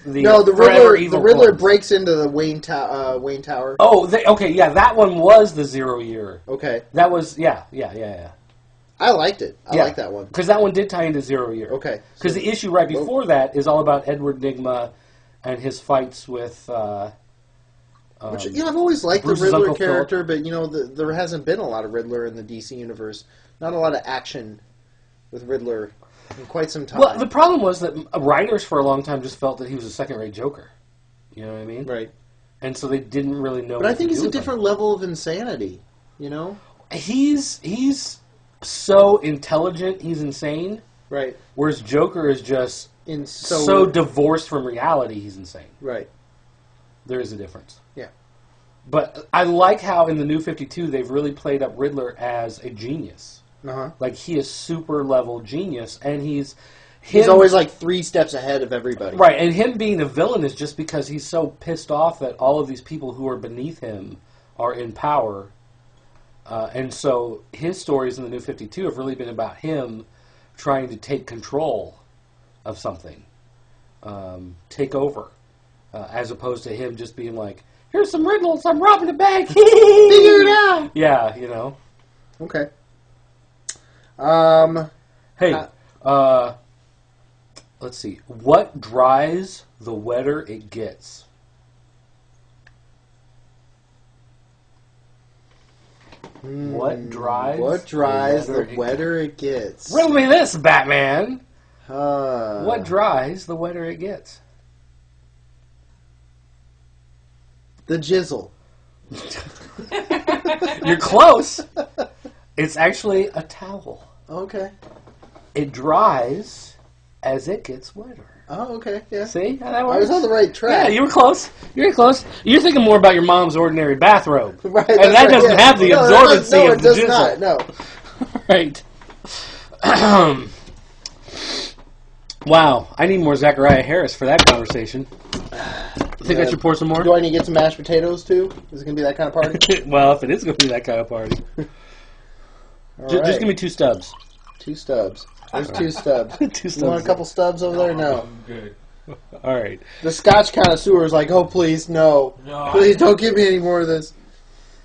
no, the forever Riddler. evil The Riddler coins. breaks into the Wayne Tower. Oh, okay, yeah, that one was the 0 year. Okay, That was yeah. I liked it. I Yeah. like that one. Because that one did tie into 0 year. Okay, Because the issue right before that is all about Edward Nygma and his fights with. Which I've always liked Bruce's the Riddler Uncle character, but there hasn't been a lot of Riddler in the DC universe. Not a lot of action with Riddler in quite some time. Well, the problem was that writers for a long time just felt that he was a second-rate Joker. You know what I mean? Right. And so they didn't really know. But I what think to he's do a with him. different level of insanity. He's so intelligent, he's insane. Right. Whereas Joker is just So so divorced from reality, he's insane. right. There is a difference. Yeah. But I like how in the New 52 they've really played up Riddler as a genius. Uh-huh. Like, he is super level genius, and he's always like 3 steps ahead of everybody. Right, and him being a villain is just because he's so pissed off that all of these people who are beneath him are in power. And so his stories in the New 52 have really been about him trying to take control of something, take over, as opposed to him just being like, here's some riddles, I'm robbing a bank, figure it out. Yeah, Okay. Hey, let's see. What dries the wetter it gets? What dries the wetter it gets? Riddle me this, Batman. What What dries the wetter it gets? The jizzle. You're close. It's actually a towel. Okay. It dries as it gets wetter. Oh, okay. Yeah. See how that works? I was on the right track. Yeah, you were close. You're close. You're thinking more about your mom's ordinary bathrobe. Right, and that's that right, doesn't yeah. have the absorbency of the does jizzle. not. No. Right. Wow. I need more Zachariah Harris for that conversation. Think I should pour some more? Do I need to get some mashed potatoes, too? Is it going to be that kind of party? Well, if it is going to be that kind of party. Just give me 2 stubs. 2 stubs. There's 2 stubs. 2 stubs. You want a couple stubs over there? No. I'm good. All right. The Scotch connoisseur is like, oh, please, no. Please don't give me any more of this.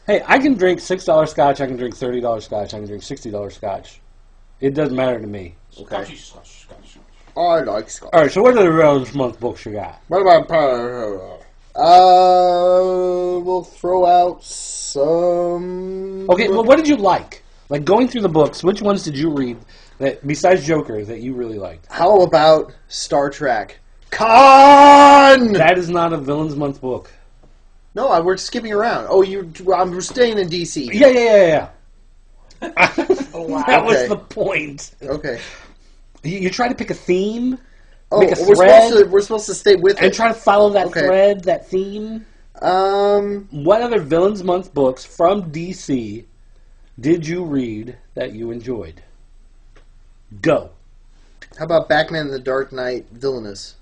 Hey, I can drink $6 scotch, I can drink $30 scotch, I can drink $60 scotch. It doesn't matter to me. Okay. Scotch. I like Scotch. All right, so what are the Realms Month books you got? What about... we'll throw out some... Okay, well, what did you like? Like, going through the books, which ones did you read, that besides Joker, that you really liked? How about Star Trek? Con! That is not a Villains Month book. No, we're skipping around. Oh, we're staying in DC. Yeah. That was Okay. the point. Okay. You try to pick a theme, Oh, make a thread, we're supposed to stay with and it. try to follow that Okay. thread, that theme. What other Villains Month books from DC did you read that you enjoyed? Go. How about Batman and the Dark Knight Villainous?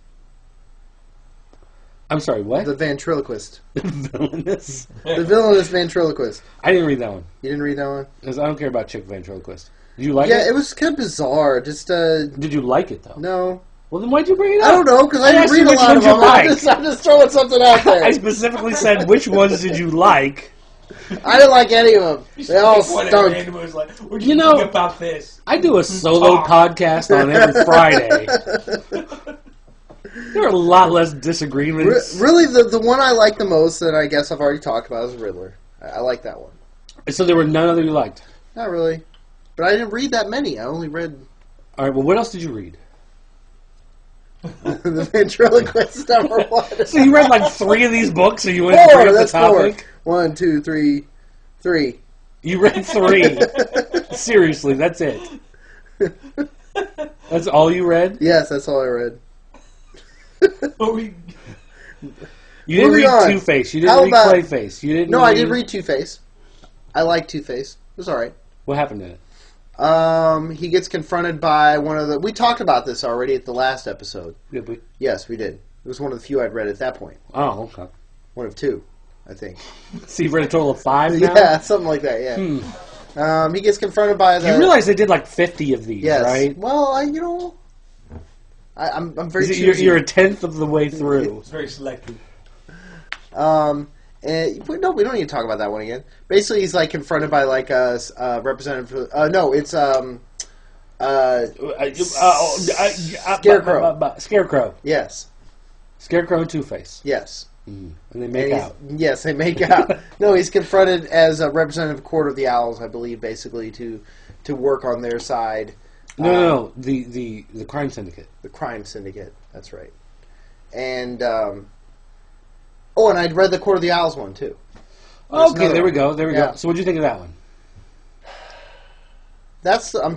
I'm sorry, what? The ventriloquist. Villainous? The Villainous ventriloquist. I didn't read that one. You didn't read that one? Because I don't care about chick ventriloquist. Did you like Yeah, it? it was kind of bizarre. Just, Did you like it, though? no. Well, then why'd you bring it up? I don't know, because I didn't asked you read a which lot of ones you them. liked. I'm just throwing something out there. I specifically said, which ones did you like? I didn't like any of them. They all stunk. Like, what do You you know- think about this? I do a solo podcast on every Friday. There are a lot less disagreements. Really, the one I like the most, and I guess I've already talked about, is Riddler. I like that one. So there were none other you liked? Not really. But I didn't read that many. I only read All right, well, what else did you read? the ventriloquist #1. So you read like 3 of these books, and you went to Four, bring up that's the 4. topic? 1, 2, 3, 3. You read 3. Seriously, that's it. That's all you read? Yes, that's all I read. You didn't Moving read on. Two-Face. You How didn't read about- Clayface. You didn't. No, I did read Two-Face. I like Two-Face. It was alright. What happened in it? He gets confronted by one of the... We talked about this already at the last episode. Did we? Yes, we did. It was one of the few I'd read at that point. Oh, okay. One of 2, I think. So you've read a total of 5 now? Yeah, something like that, yeah. He gets confronted by the... You realize they did like 50 of these, Yes. right? Well, I'm very choosy. You're a tenth of the way through. It's very selective. And no, we don't need to talk about that one again. Basically, he's like confronted by like a representative. No, it's Scarecrow. Scarecrow. Yes. Scarecrow and Two-Face. Yes. And they make out. Yes, they make out. No, he's confronted as a representative of Court of the Owls, I believe, basically to work on their side. No. The crime syndicate. The crime syndicate. That's right. And and I'd read the Court of the Owls one too. Okay, there we go. So, what'd you think of that one? I'm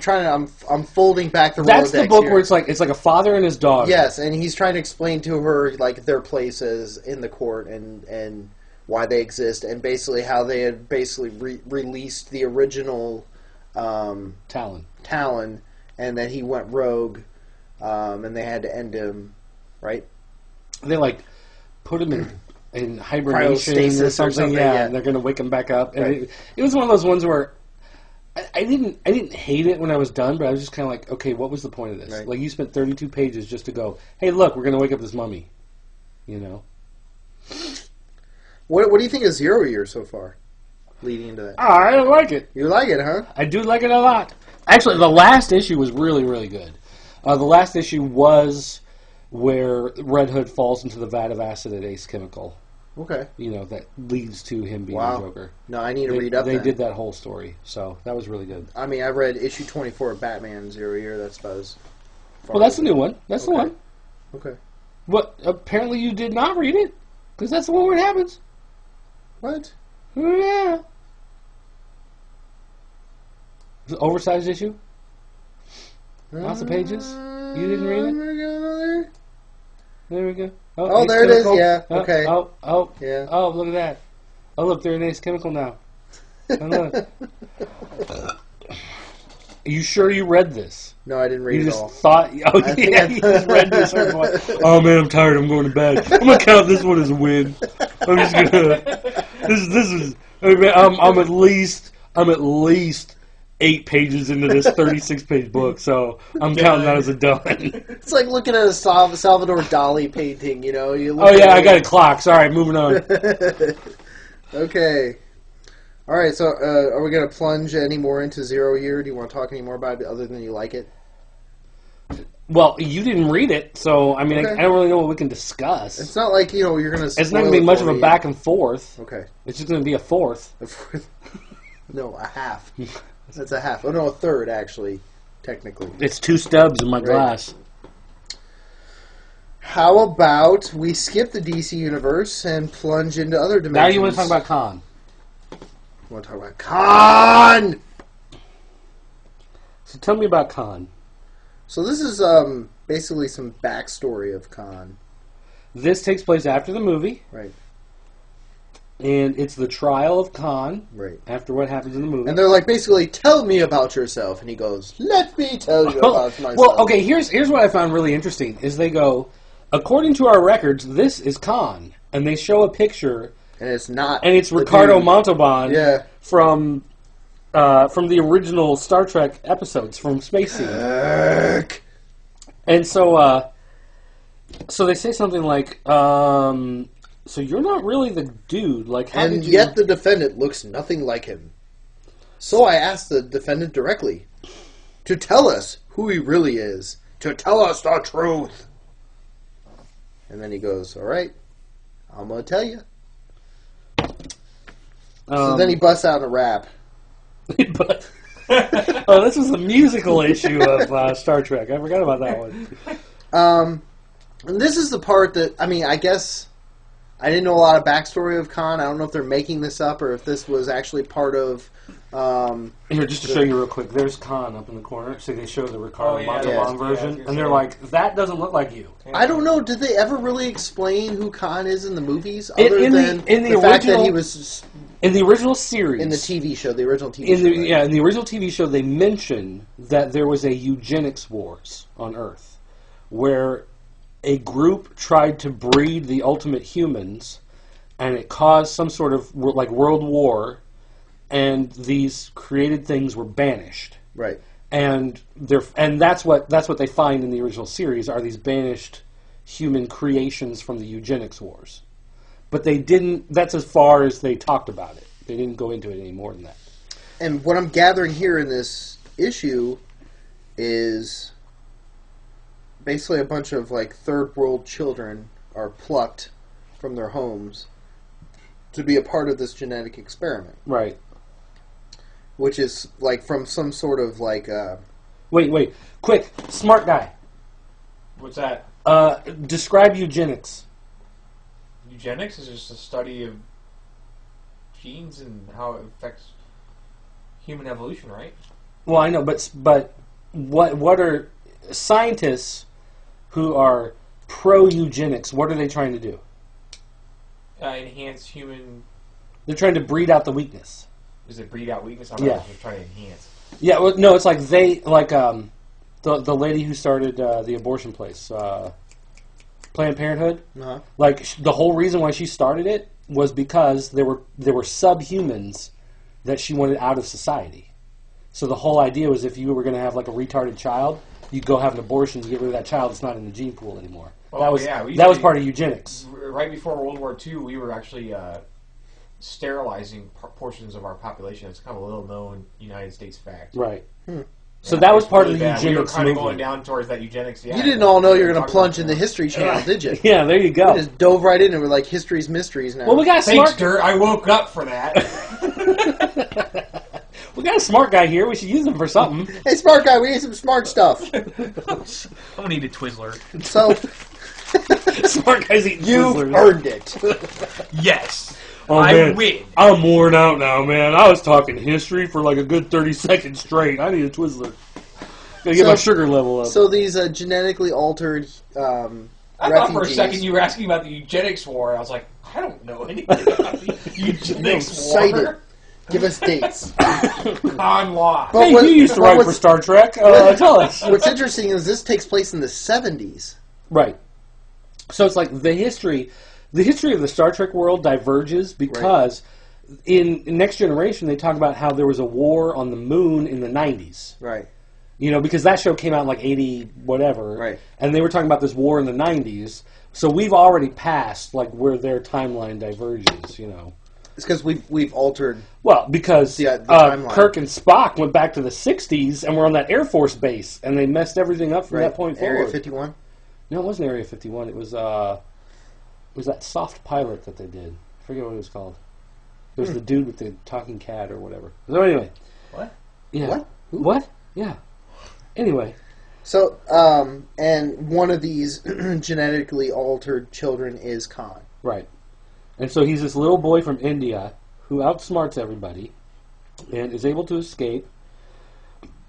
folding back the Rolodex. That's the book here. where it's like a father and his daughter. Yes, and he's trying to explain to her like their places in the court and why they exist, and basically how they had basically released the original Talon, and that he went rogue, and they had to end him, right? They like put him in hibernation or something. Yeah, and they're going to wake him back up. And right. it was one of those ones where I didn't hate it when I was done, but I was just kind of like, okay, what was the point of this? Right. Like, you spent 32 pages just to go, hey, look, we're going to wake up this mummy, you know? What do you think of 0 Year so far, leading into that? I like it. You like it, huh? I do like it a lot. Actually, the last issue was really, really good. The last issue was where Red Hood falls into the vat of acid at Ace Chemical. Okay. You know, that leads to him being the Joker. No, I need to read up They did that whole story, so that was really good. I mean, I read issue 24 of Batman 0 Year. That's about as far. Well, that's the new one. That's the one. Okay. But apparently you did not read it, because that's the one where it happens. What? Oh, yeah. It's an oversized issue. Lots of pages. You didn't read it? There we go. Oh, there it is. Yeah. Okay. Yeah. Oh, look at that. Oh, look, they're in Ace Chemical now. Are you sure you read this? No, I didn't read it all. Thought, you just read this. Oh man, I'm tired. I'm going to bed. I'm gonna count this one as a win. I'm just gonna. This is. I'm at least 8 pages into this 36-page book, so I'm counting that as a done. It's like looking at a Salvador Dali painting, you know. I got a clock. Sorry, moving on. Okay. All right, so are we going to plunge any more into 0 Year? Do you want to talk any more about it other than you like it? Well, you didn't read it, so, I mean, okay. I don't really know what we can discuss. It's not like, you're going to It's not going to be much of a back and forth. Okay. It's just going to be a fourth. No, a half. That's a half. Oh, no, a third, actually, technically. It's 2 stubs in my glass. How about we skip the DC universe and plunge into other dimensions? Now you want to talk about Khan. You want to talk about Khan? So tell me about Khan. So this is basically some backstory of Khan. This takes place after the movie. Right. And it's the trial of Khan. Right. After what happens in the movie. And they're like, basically, tell me about yourself. And he goes, let me tell you about myself. Well, okay, here's what I found really interesting, is they go, according to our records, this is Khan. And they show a picture. And it's not. And it's Ricardo Montalban from the original Star Trek episodes from Space Scene. And so they say something like, so you're not really the dude. Like, how did you... yet the defendant looks nothing like him. So I asked the defendant directly to tell us who he really is. To tell us the truth. And then he goes, all right, I'm going to tell you. So then he busts out a rap. Oh, this was a musical issue of Star Trek. I forgot about that one. And this is the part that, I mean, I guess I didn't know a lot of backstory of Khan. I don't know if they're making this up or if this was actually part of... Here, just to show you real quick, there's Khan up in the corner. So they show the Ricardo Montalban version, and they're like, that doesn't look like you. I don't know. Did they ever really explain who Khan is in the movies? Other than the fact that he was... In the original series... In the TV show, the original TV show. Yeah, in the original TV show, they mention that there was a eugenics wars on Earth, where a group tried to breed the ultimate humans, and it caused some sort of, like, world war, and these created things were banished. Right. and that's what they find in the original series are these banished human creations from the eugenics wars. But they didn't. That's as far as they talked about it. They didn't go into it any more than that. And what I'm gathering here in this issue is basically a bunch of like third world children are plucked from their homes to be a part of this genetic experiment. Right. Which is like from some sort of like Wait, quick, smart guy. What's that? Describe eugenics. Eugenics is just a study of genes and how it affects human evolution, right? Well, I know, but what are scientists who are pro-eugenics, what are they trying to do? Enhance human... They're trying to breed out the weakness. Is it breed out weakness? I'm Yeah. just trying to enhance. Yeah, well, no, it's like the lady who started the abortion place, Planned Parenthood. uh-huh. Like the whole reason why she started it was because there were subhumans that she wanted out of society. So the whole idea was if you were going to have like a retarded child, you go have an abortion to get rid of that child that's not in the gene pool anymore. Oh, that was yeah, that was part of eugenics. Right before World War II, we were actually sterilizing portions of our population. It's kind of a little-known United States fact. Right. So that was part of the eugenics We were kind of going movement. down towards that eugenics. Yeah, You didn't all know you were going to plunge in the History Channel, did you? Yeah, there you go. You just dove right in and were like, history's mysteries now. Well, we got a Thanks, smart. Dirt. I woke up for that. We got a smart guy here. We should use him for something. Hey, smart guy, we need some smart stuff. I'm gonna need a Twizzler. So, Smart guys eating you Twizzlers. earned it. Yes, Oh, I man. win. I'm worn out now, man. I was talking history for like a good 30 seconds straight. I need a Twizzler. Gotta get my sugar level up. So these genetically altered I refugees. thought for a second you were asking about the eugenics war. I was like, I don't know anything about the eugenics Cite it. war. Give us dates. On law. But Hey, what- you used to what write was- for Star Trek. Tell us. What's interesting is this takes place in the 70s. Right. So it's like the history of the Star Trek world diverges because in Next Generation they talk about how there was a war on the moon in the 90s. Right. You know, because that show came out in like 80 whatever. Right. And they were talking about this war in the 90s. So we've already passed like where their timeline diverges, you know. It's because we've altered. Well, because The timeline. Kirk and Spock went back to the 60s and were on that Air Force base and they messed everything up from that point forward. Area 51. No, it wasn't Area 51. It was that soft pilot that they did. I forget what it was called. It was the dude with the talking cat or whatever. So anyway. What? Yeah. What? Who? What? Yeah. Anyway. So, and one of these genetically altered children is Khan. Right. And so he's this little boy from India who outsmarts everybody and is able to escape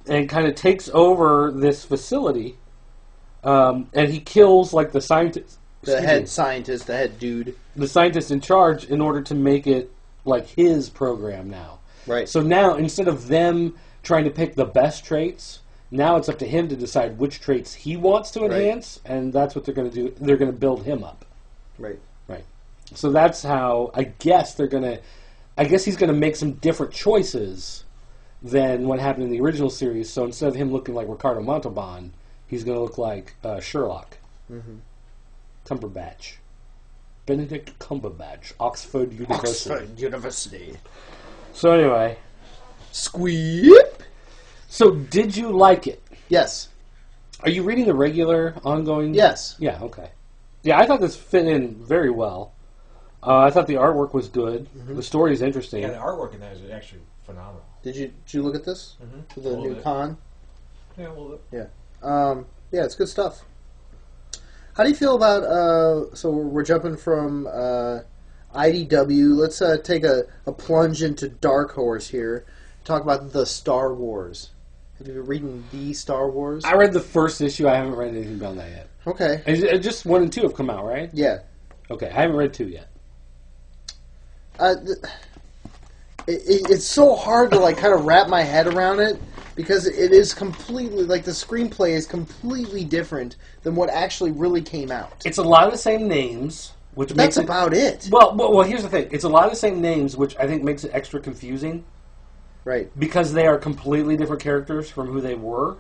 and kind of takes over this facility. And he kills like the scientist. The head scientist, the head dude. The scientist in charge in order to make it like his program now. Right. So now instead of them trying to pick the best traits, now it's up to him to decide which traits he wants to enhance, and that's what they're going to do. They're going to build him up. Right. Right. So that's how I guess they're going to. I guess he's going to make some different choices than what happened in the original series. So instead of him looking like Ricardo Montalban, he's going to look like Sherlock. Mm-hmm. Cumberbatch. Benedict Cumberbatch, Oxford University. Oxford University. So anyway. Squeep. So did you like it? Yes. Are you reading the regular, ongoing? Yes. Yeah, okay. Yeah, I thought this fit in very well. I thought the artwork was good. Mm-hmm. The story is interesting. Yeah, the artwork in that is actually phenomenal. Did you look at this? Mm-hmm. For the new Khan? Yeah, a little bit. Yeah. Yeah, it's good stuff. How do you feel about, so we're jumping from IDW. Let's take a plunge into Dark Horse here. Talk about the Star Wars. Have you been reading the Star Wars? I read the first issue. I haven't read anything beyond that yet. Okay. And just 1 and 2 have come out, right? Yeah. Okay, I haven't read 2 yet. It's so hard to like kind of wrap my head around it because it is completely like the screenplay is completely different than what actually really came out. It's a lot of the same names, which makes That's about it. Well, here's the thing. It's a lot of the same names, which I think makes it extra confusing. Right. Because they are completely different characters from who they were.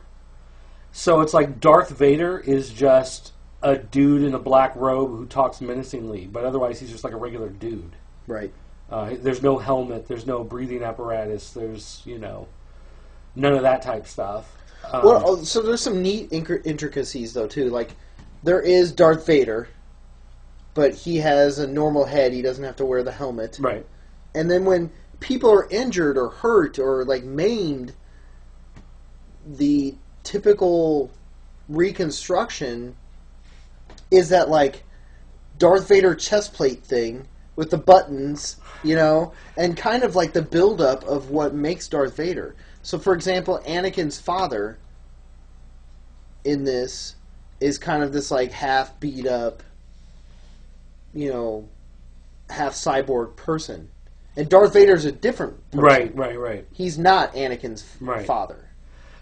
So it's like Darth Vader is just a dude in a black robe who talks menacingly, but otherwise he's just like a regular dude. Right. There's no helmet, there's no breathing apparatus, there's, none of that type stuff. So there's some neat intricacies, though, too. Like, there is Darth Vader, but he has a normal head. He doesn't have to wear the helmet. Right. And then when people are injured or hurt or, like, maimed, the typical reconstruction is that, like, Darth Vader chest plate thing with the buttons, and kind of like the buildup of what makes Darth Vader. So, for example, Anakin's father in this is kind of this, like, half beat up, half cyborg person. And Darth Vader's a different person. Right. He's not Anakin's father.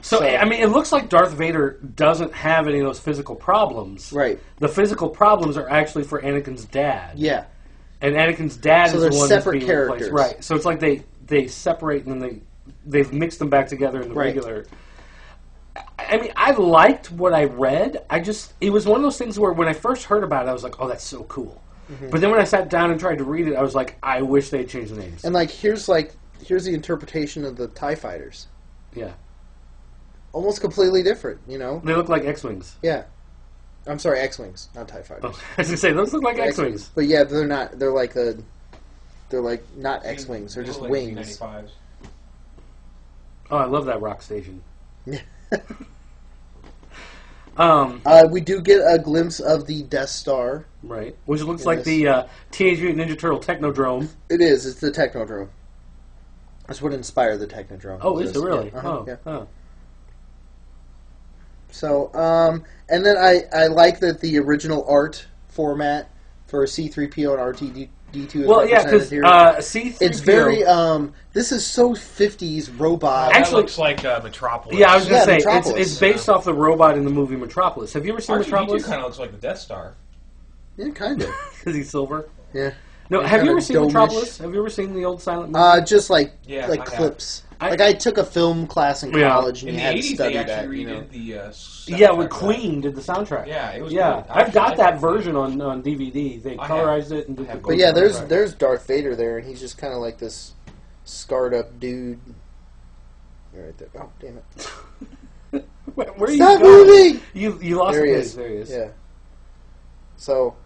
So, I mean, it looks like Darth Vader doesn't have any of those physical problems. Right. The physical problems are actually for Anakin's dad. Yeah. And Anakin's dad is the one that's being characters. Replaced. Right. So it's like they separate and then they've mixed them back together in the regular. I mean, I liked what I read. It was one of those things where when I first heard about it, I was like, oh, that's so cool. Mm-hmm. But then when I sat down and tried to read it, I was like, I wish they had changed the names. And, like, here's the interpretation of the TIE fighters. Yeah. Almost completely different, They look like X-Wings. Yeah. I'm sorry, X-Wings, not TIE fighters. Oh, I was going to say, those look like X-Wings. But yeah, they're not. They're like not X-Wings. They're just wings. T-95s. Oh, I love that rock station. We do get a glimpse of the Death Star. Right. Which looks like the Teenage Mutant Ninja Turtle Technodrome. It is. It's the Technodrome. That's what inspired the Technodrome. Oh, is it really? Yeah. Oh, yeah. Oh. So, and then I like that the original art format for C-3PO and R2-D2 is represented here. C-3PO... It's very, this is so 50s robot. Actually, that looks like Metropolis. Yeah, I was going to say, Metropolis. it's based off the robot in the movie Metropolis. Have you ever seen Metropolis? R2-D2 kind of looks like the Death Star. Yeah, kind of. Because he's silver? Yeah. No, have you ever seen Metropolis? Have you ever seen the old silent movie? Just like clips. I took a film class in college and you had to study that. In the 80s, they actually redid the when Queen did the soundtrack. Yeah, it was good. I've got that version on DVD. They colorized it and did the But yeah, there's Darth Vader there, and he's just kind of like this scarred up dude. Right there. Oh, damn it. Where are you Stop going? moving! You lost there the he place. is. There he is. Yeah. So...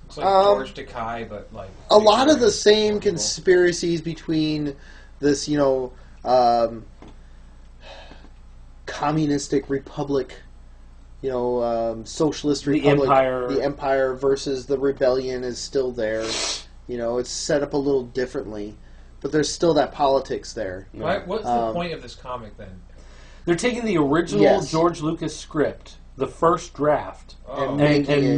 It's like George Takei, but like... A lot of the same conspiracies between this, communistic republic, socialist republic, the empire versus the rebellion is still there. It's set up a little differently, but there's still that politics there. Right? What's the point of this comic then? They're taking the original George Lucas script, the first draft, and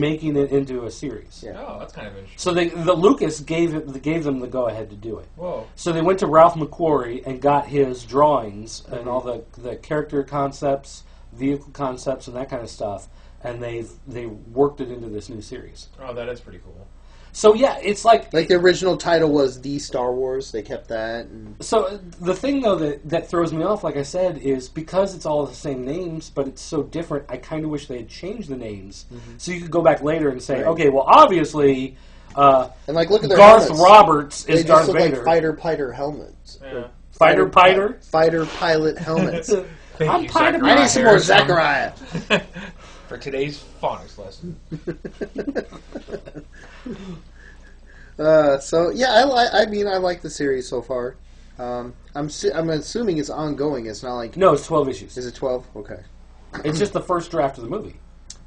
making it into a series. Yeah. Oh, that's kind of interesting. So the Lucas gave them the go ahead to do it. Whoa! So they went to Ralph McQuarrie and got his drawings and all the character concepts, vehicle concepts, and that kind of stuff, and they worked it into this new series. Oh, that is pretty cool. So yeah, it's like the original title was The Star Wars. They kept that. So the thing though that throws me off, like I said, is because it's all the same names, but it's so different. I kind of wish they had changed the names so you could go back later and say, okay, well, obviously, and look at their Garth helmets. Roberts is Darth look Vader. Like fighter helmets. Yeah. Fighter pilot helmets. I need some more Zachariah. For today's phonics lesson. So yeah, I like the series so far. I'm assuming it's ongoing. It's not like no, it's 12 issues. Is it 12? Okay. It's just the first draft of the movie.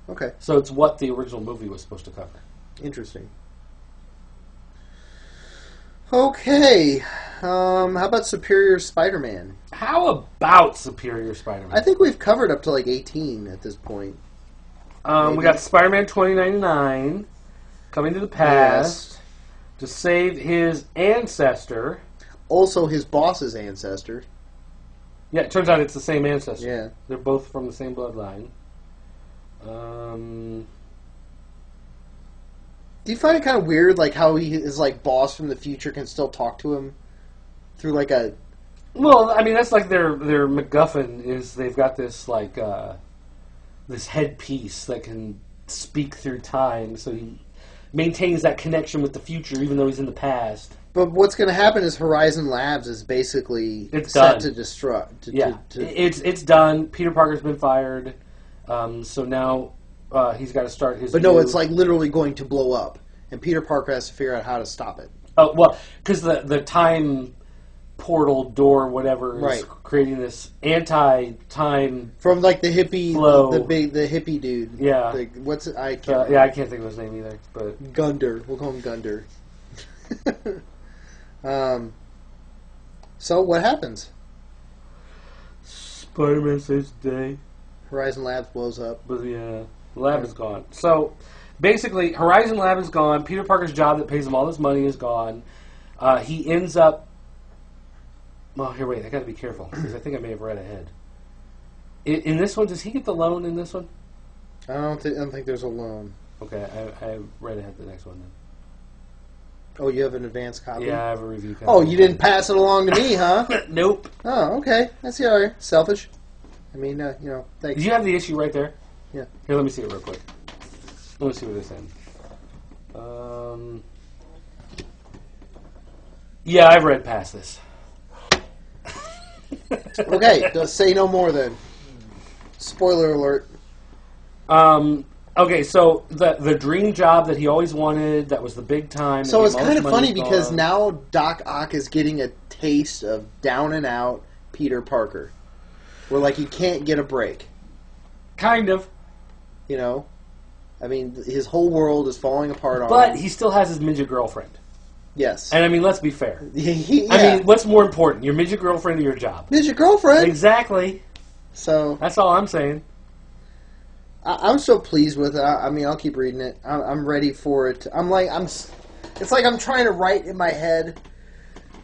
Okay. So it's what the original movie was supposed to cover. Interesting. Okay. How about Superior Spider-Man? How about Superior Spider-Man? I think we've covered up to like 18 at this point. We got Spider-Man 2099 coming to the past to save his ancestor. Also his boss's ancestor. Yeah, it turns out it's the same ancestor. Yeah. They're both from the same bloodline. Do you find it kind of weird, like how his like boss from the future can still talk to him through like a Well, I mean, that's like their MacGuffin is they've got this like this headpiece that can speak through time, so he maintains that connection with the future, even though he's in the past. But what's going to happen is Horizon Labs is basically It's set done. to destruct. It's done. Peter Parker's been fired, so now he's got to start his. But no, it's like literally going to blow up, and Peter Parker has to figure out how to stop it. Oh well, because the time portal door, whatever, is creating this anti-time from like the hippie flow. the hippie dude. Yeah, what's it? I can't. I can't think of his name either. But Gunder, we'll call him Gunder. So what happens? Spider-Man saves the day. Horizon Labs blows up. But yeah, the lab is gone. So basically, Horizon Lab is gone. Peter Parker's job that pays him all this money is gone. He ends up. Well, here, wait. I got to be careful because I think I may have read ahead. In this one, does he get the loan in this one? I don't think there's a loan. Okay, I read ahead the next one then. Oh, you have an advanced copy? Yeah, I have a review copy. Oh, you didn't pass it along to me, huh? Nope. Oh, okay. That's all right. Selfish. I mean, thanks. Do you have the issue right there? Yeah. Here, let me see it real quick. Let me see what it's in. Yeah, I've read past this. Okay, just say no more then. Spoiler alert. Okay, so the dream job that he always wanted, that was the big time. So it's kind of funny because now Doc Ock is getting a taste of down and out Peter Parker. Where, like, he can't get a break. Kind of. You know? I mean, his whole world is falling apart on him. But he still has his midget girlfriend. Yes. And, I mean, let's be fair. Yeah. I mean, what's more important, your midget girlfriend or your job? Midget girlfriend! Exactly. So... That's all I'm saying. I'm so pleased with it. I mean, I'll keep reading it. I'm ready for it. It's like I'm trying to write in my head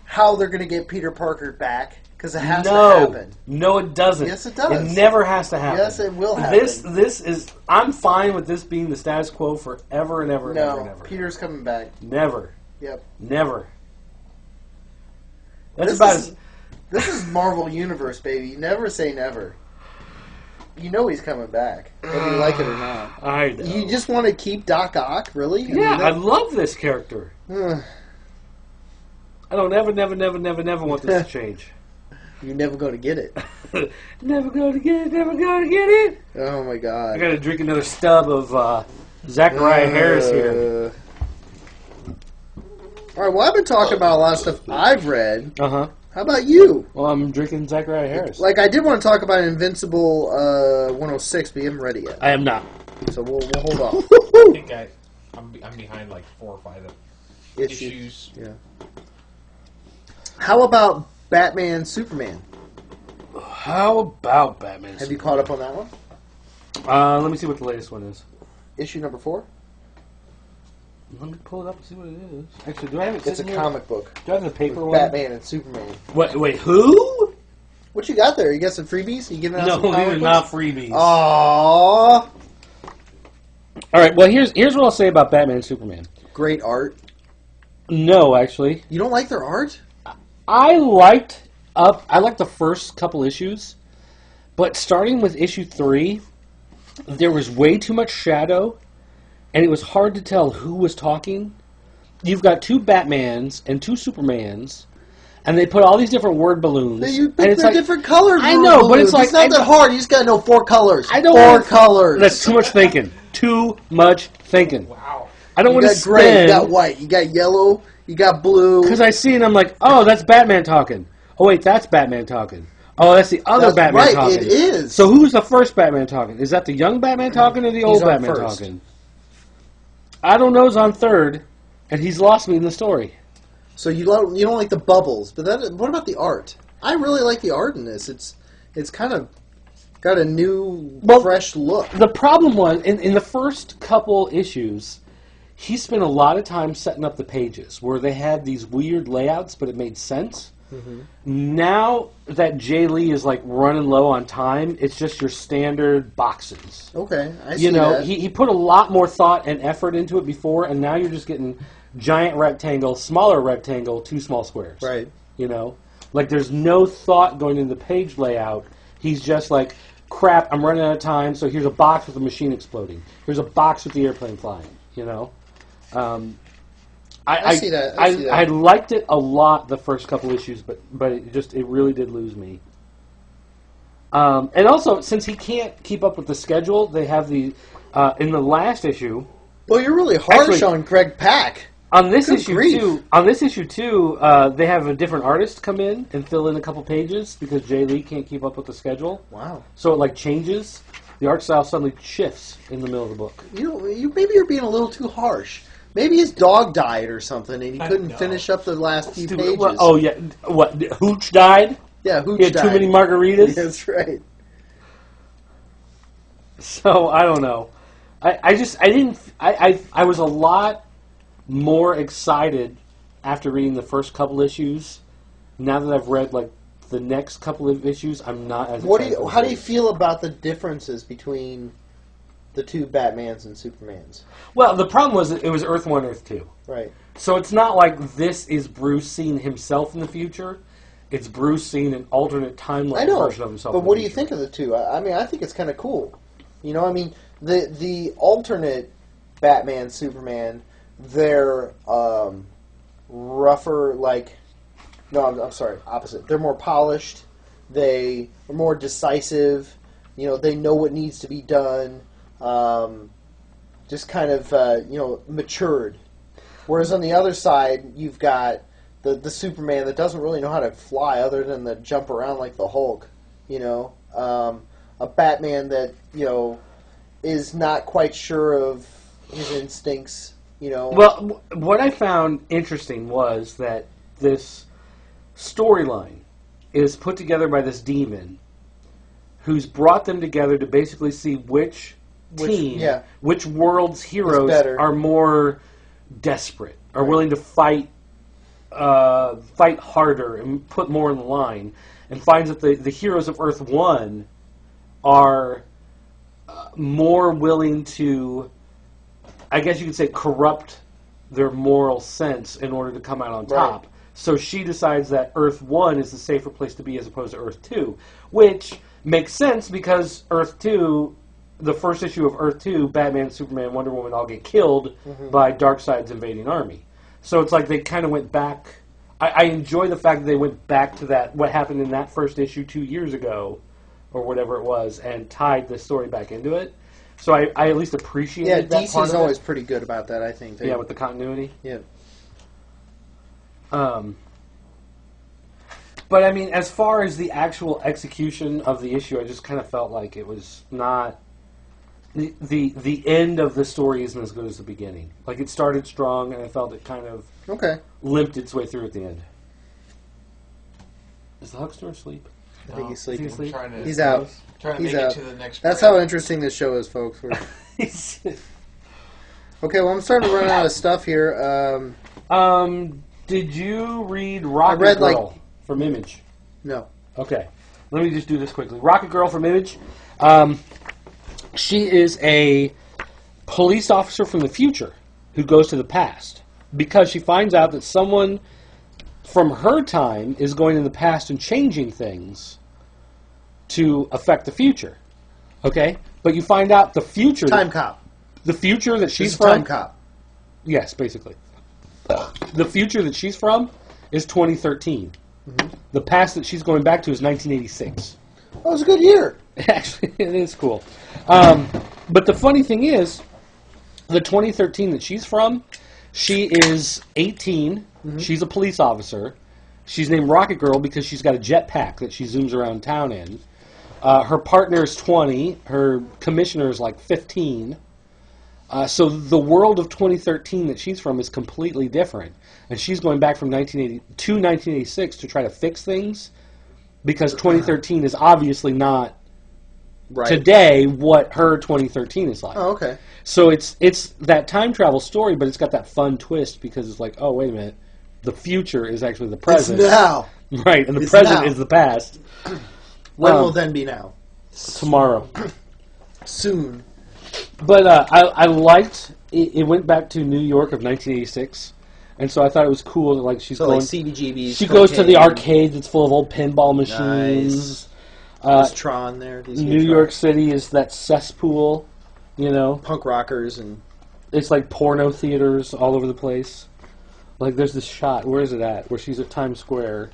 how they're going to get Peter Parker back. Because it has to happen. No, it doesn't. Yes, it does. It never has to happen. Yes, it will happen. This is... I'm fine with this being the status quo forever and ever and ever and ever. Peter's coming back. Never. Yep. Never. This is Marvel Universe, baby. You never say never. You know he's coming back, whether you like it or not. I know. You just want to keep Doc Ock, really? Yeah, I love this character. I don't never want this to change. You're never going to get it. Never going to get it, never going to get it. Oh, my God. I got to drink another stub of Zachariah Harris here. All right, well, I've been talking about a lot of stuff I've read. Uh-huh. How about you? Well, I'm drinking Zachariah Harris. Like, I did want to talk about Invincible 106, but you haven't read it yet. I am not. So we'll hold off. I think I'm behind like 4 or 5 issues. Yeah. How about Batman Superman? How about Batman Have you caught up on that one? Let me see what the latest one is. Issue number 4? Let me pull it up and see what it is. Actually, do I have it? It's a comic book. Do I have the paper one? Batman and Superman. Wait, who? What you got there? You got some freebies? You giving out some No, comic these are books? not freebies. Aww. All right, well, here's what I'll say about Batman and Superman. Great art. No, actually. You don't like their art? I liked the first couple issues, but starting with issue 3, there was way too much shadow, and it was hard to tell who was talking. You've got 2 Batmans and 2 Supermans, and they put all these different word balloons. They're different colors. I know, but it's like... It's not that hard. You just got to know 4 colors. I don't 4 colors. That's too much thinking. Too much thinking. Wow. I don't want to spend... gray, you got white, you got yellow, you got blue. Because I see it and I'm like, oh, that's Batman talking. Oh, wait, that's Batman talking. Oh, that's the other Batman talking. It is. So who's the first Batman talking? Is that the young Batman talking or the old Batman first. talking? I don't know's on third, and he's lost me in the story. So you don't like the bubbles, but what about the art? I really like the art in this. It's kind of got a new, fresh look. The problem was, in the first couple issues, he spent a lot of time setting up the pages, where they had these weird layouts, but it made sense. Mm-hmm. Now that Jay Lee is like running low on time, it's just your standard boxes. Okay, I see that. He put a lot more thought and effort into it before, and now you're just getting giant rectangle, smaller rectangle, 2 small squares. Right. Like, there's no thought going into the page layout. He's just like, crap, I'm running out of time, so here's a box with a machine exploding. Here's a box with the airplane flying, you know? I see that. I liked it a lot the first couple issues, but it really did lose me. And also, since he can't keep up with the schedule, they have the in the last issue. Well, you're really harsh on Greg Pak. On this issue too, they have a different artist come in and fill in a couple pages because Jay Lee can't keep up with the schedule. Wow! So it like changes. The art style suddenly shifts in the middle of the book. Maybe you're being a little too harsh. Maybe his dog died or something, and he couldn't finish up the last few pages. Well, oh yeah, what? Hooch died. Yeah, Hooch died. He had too many margaritas. That's right. So I don't know. I was a lot more excited after reading the first couple issues. Now that I've read like the next couple of issues, I'm not as excited. How do you feel about the differences between the two Batmans and Supermans? Well, the problem was that it was Earth 1, Earth 2. Right. So it's not like this is Bruce seeing himself in the future. It's Bruce seeing an alternate timeline version of himself. But what do you think of the two? I mean, I think it's kind of cool. You know, I mean, the alternate Batman, Superman, they're rougher, like... No, I'm sorry, opposite. They're more polished. They are more decisive. You know, they know what needs to be done. Just kind of, matured. Whereas on the other side, you've got the Superman that doesn't really know how to fly other than to jump around like the Hulk. You know, a Batman that, is not quite sure of his instincts, Well, what I found interesting was that this storyline is put together by this demon who's brought them together to basically see which world's heroes are more desperate, are willing to fight harder and put more on the line, and finds that the heroes of Earth 1 are more willing to, I guess you could say, corrupt their moral sense in order to come out on top. Right. So she decides that Earth 1 is the safer place to be as opposed to Earth 2, which makes sense because Earth 2, the first issue of Earth 2, Batman, Superman, Wonder Woman all get killed by Darkseid's invading army. So it's like they kind of went back. I enjoy the fact that they went back to that, what happened in that first issue 2 years ago, or whatever it was, and tied the story back into it. So I at least appreciate that DC's part of always pretty good about that, I think. Yeah, with the continuity. Yeah. But I mean, as far as the actual execution of the issue, I just kind of felt like it was not... The end of the story isn't as good as the beginning. Like, it started strong, and I felt it kind of limped its way through at the end. Is the Huckster asleep? I think he's sleeping. He's out. Trying to make it to the next That's how interesting this show is, folks. Okay, well, I'm starting to run out of stuff here. Did you read Rocket Girl from Image? No. Okay. Let me just do this quickly. Rocket Girl from Image. She is a police officer from the future who goes to the past because she finds out that someone from her time is going in the past and changing things to affect the future. Okay? But you find out the future... Time cop. The future that she's from... Time cop. Yes, basically. The future that she's from is 2013. Mm-hmm. The past that she's going back to is 1986. That was a good year. Actually, it is cool. But the funny thing is, the 2013 that she's from, she is 18. Mm-hmm. She's a police officer. She's named Rocket Girl because she's got a jetpack that she zooms around town in. Her partner is 20. Her commissioner is like 15. So the world of 2013 that she's from is completely different. And she's going back from 1980 to 1986 to try to fix things because 2013 is obviously not today what her 2013 is like. Oh, okay. So it's that time travel story, but it's got that fun twist because it's like, oh, wait a minute. The future is actually the present. It's now. Right, and the present is the past. When will then be now? Tomorrow. Soon. But I liked it went back to New York of 1986, And so I thought it was cool that, like, she's going... like CBGBs, she goes to the arcade that's full of old pinball machines. Nice. There's Tron there. New York City is that cesspool, you know? Punk rockers and... It's like porno theaters all over the place. Like, there's this shot, where is it at? Where she's at Times Square,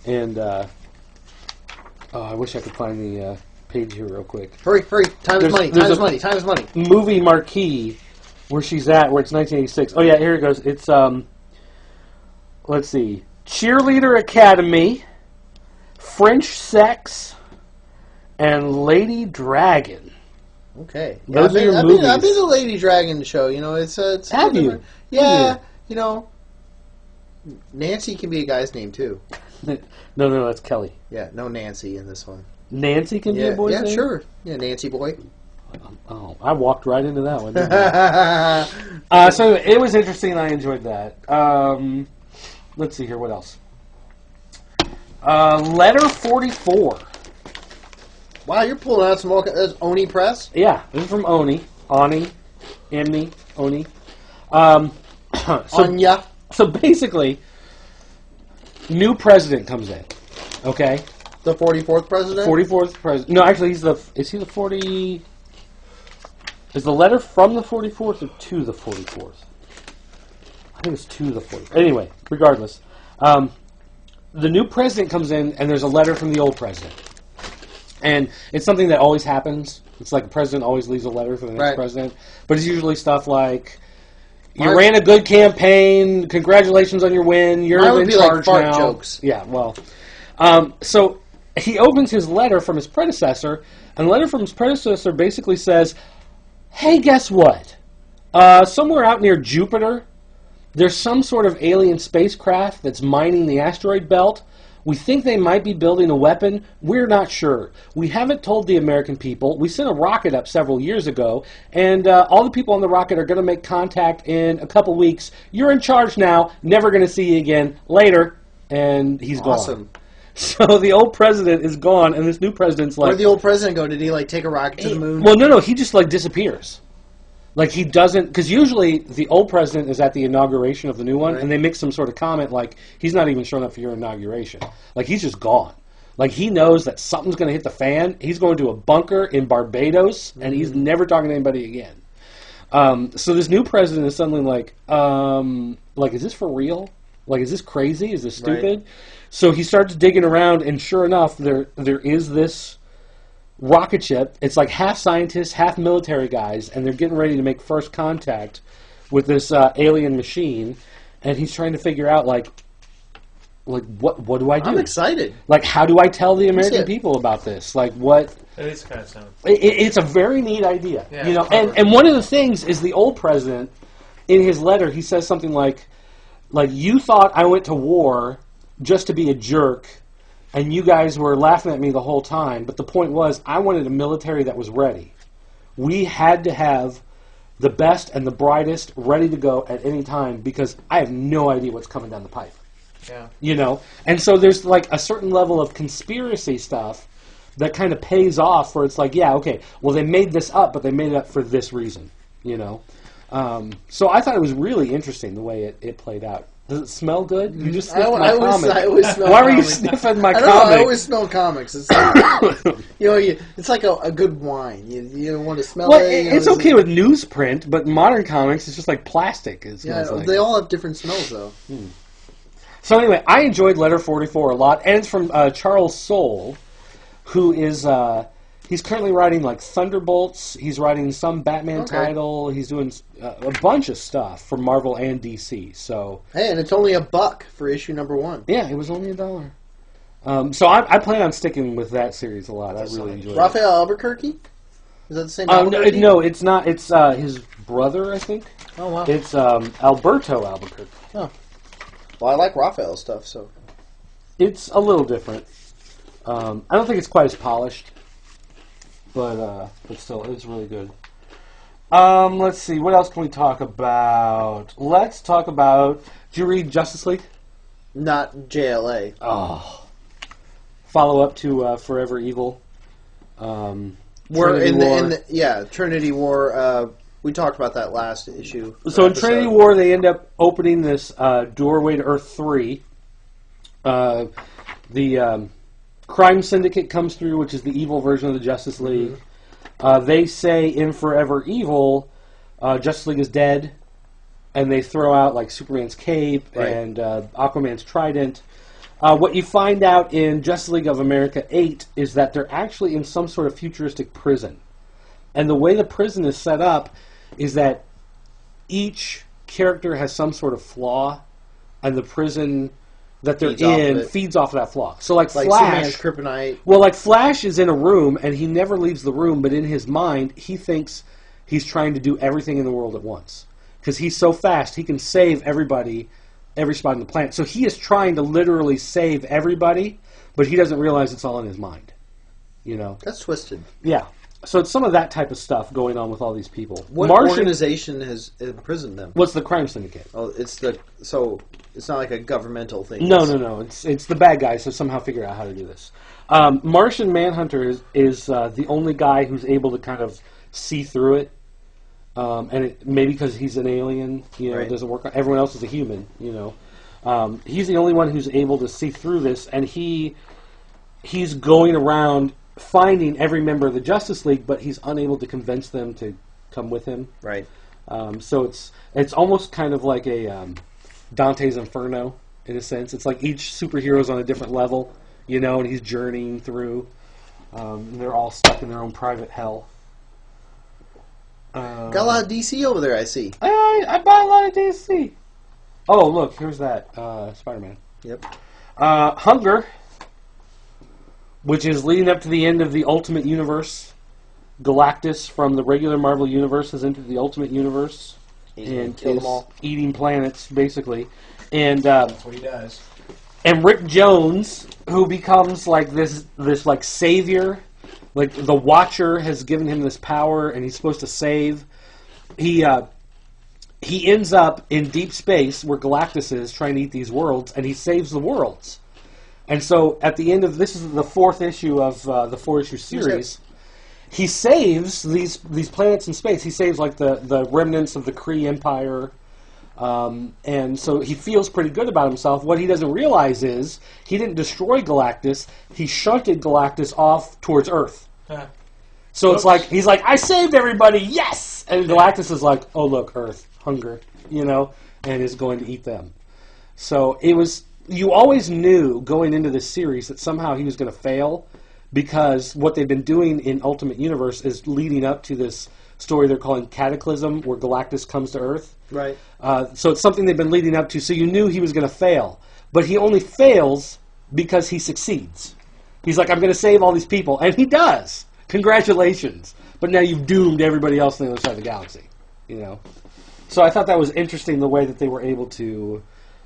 and, I wish I could find the page here real quick. Hurry, time is money. Movie marquee where she's at, where it's 1986. Oh, yeah, here it goes. It's, let's see, Cheerleader Academy, French Sex, and Lady Dragon. Okay. Those are your movies. I've been to Lady Dragon show, you know, it's Have you? Yeah, you know, Nancy can be a guy's name, too. No, that's Kelly. Yeah, no Nancy in this one. Nancy can be a boy's name? Yeah, sure. Yeah, Nancy boy. Oh, I walked right into that one. So it was interesting. I enjoyed that. Let's see here. What else? Letter 44. Wow, you're pulling out some more. That's Oni Press? Yeah, this is from Oni. Oni. Anya. So basically, new president comes in. Okay? The 44th president? 44th president. No, actually, is he the 40... Is the letter from the 44th or to the 44th? I think it's to the 44th. Anyway, regardless. The new president comes in, and there's a letter from the old president. And it's something that always happens. It's like the president always leaves a letter for the next president. But it's usually stuff like, you ran a good campaign, congratulations on your win, you're in charge now. Jokes. Yeah, well. So he opens his letter from his predecessor, and the letter from his predecessor basically says, hey, guess what? Somewhere out near Jupiter, there's some sort of alien spacecraft that's mining the asteroid belt. We think they might be building a weapon. We're not sure. We haven't told the American people. We sent a rocket up several years ago, and all the people on the rocket are going to make contact in a couple weeks. You're in charge now. Never going to see you again. Later. And he's gone. So the old president is gone, and this new president's like... Where'd the old president go? Did he, like, take a rocket to the moon? Well, no, he just, like, disappears. Like, he doesn't... Because usually the old president is at the inauguration of the new one, and they make some sort of comment like, he's not even showing up for your inauguration. Like, he's just gone. Like, he knows that something's going to hit the fan. He's going to a bunker in Barbados, and he's never talking to anybody again. So this new president is suddenly like, is this for real? Like, is this crazy? Is this stupid? Right. So he starts digging around, and sure enough, there is this rocket ship. It's like half scientists, half military guys, and they're getting ready to make first contact with this alien machine. And he's trying to figure out, like what do I do? I'm excited. Like, how do I tell the American people about this? Like, what? It is kind of sound. It's a very neat idea, yeah, you know. And one of the things is the old president, in his letter, he says something like, you thought I went to war just to be a jerk, and you guys were laughing at me the whole time, but the point was, I wanted a military that was ready. We had to have the best and the brightest ready to go at any time, because I have no idea what's coming down the pipe. Yeah. You know? And so there's like a certain level of conspiracy stuff that kind of pays off, where it's like, yeah, okay, well, they made this up, but they made it up for this reason, you know? So I thought it was really interesting the way it played out. Does it smell good? You just sniffed my comic. I always smell Why comics. were you sniffing my comic? I always smell comics. It's like, it's like a good wine. You want to smell it. It's okay with newsprint, but modern comics, it's just like plastic. It smells like. They all have different smells, though. So anyway, I enjoyed Letter 44 a lot, and it's from Charles Soule, who is... He's currently writing, like, Thunderbolts. He's writing some Batman title. He's doing a bunch of stuff for Marvel and DC. So hey, and it's only $1 for issue number 1. Yeah, it was only $1. So I plan on sticking with that series a lot. I really enjoy it. Raphael Albuquerque? Is that the same Albuquerque? No, it's not. It's his brother, I think. Oh, wow. It's Alberto Albuquerque. Oh. Well, I like Raphael's stuff, so... It's a little different. I don't think it's quite as polished. But still, it's really good. Let's see. What else can we talk about? Let's talk about... Did you read Justice League? Not JLA. Oh. Follow-up to Forever Evil. We're Trinity War. We talked about that last issue. So in Trinity War, they end up opening this doorway to Earth 3. The Crime Syndicate comes through, which is the evil version of the Justice League. They say in Forever Evil, Justice League is dead, and they throw out like Superman's cape and Aquaman's trident. What you find out in Justice League of America 8 is that they're actually in some sort of futuristic prison. And the way the prison is set up is that each character has some sort of flaw, and the prison that they're feeds off of that flaw. So like Flash, Superman's kryptonite. Well, like Flash is in a room, and he never leaves the room, but in his mind, he thinks he's trying to do everything in the world at once. Because he's so fast, he can save everybody, every spot on the planet. So he is trying to literally save everybody, but he doesn't realize it's all in his mind. You know? That's twisted. Yeah. So it's some of that type of stuff going on with all these people. What organization has imprisoned them? What's the Crime Syndicate? Oh, it's not like a governmental thing. No. It's the bad guys who somehow figure out how to do this. Martian Manhunter is the only guy who's able to kind of see through it. And maybe because he's an alien, it doesn't work. Everyone else is a human, He's the only one who's able to see through this, and he's going around finding every member of the Justice League, but he's unable to convince them to come with him. Right. So it's almost kind of like a Dante's Inferno, in a sense. It's like each superhero's on a different level, and he's journeying through. And they're all stuck in their own private hell. Got a lot of DC over there, I see. I bought a lot of DC. Oh, look, here's that Spider-Man. Yep. Hunger, which is leading up to the end of the Ultimate Universe. Galactus from the regular Marvel Universe has entered the Ultimate Universe and kill them all. Eating planets, basically. And that's what he does. And Rick Jones, who becomes like this like savior. Like, the Watcher has given him this power, and he's supposed to save. He ends up in deep space, where Galactus is, trying to eat these worlds, and he saves the worlds. And so, at the end of... This is the 4th issue of the 4-issue series. He saves these planets in space. He saves, like, the remnants of the Kree Empire. And so he feels pretty good about himself. What he doesn't realize is, he didn't destroy Galactus. He shunted Galactus off towards Earth. So it's like, he's like, I saved everybody, yes! And Galactus is like, oh look, Earth, hunger, and is going to eat them. So it was, you always knew going into this series that somehow he was going to fail, because what they've been doing in Ultimate Universe is leading up to this story they're calling Cataclysm, where Galactus comes to Earth. Right. So it's something they've been leading up to, so you knew he was going to fail. But he only fails because he succeeds. He's like, I'm going to save all these people. And he does. Congratulations. But now you've doomed everybody else on the other side of the galaxy. So I thought that was interesting, the way that they were able to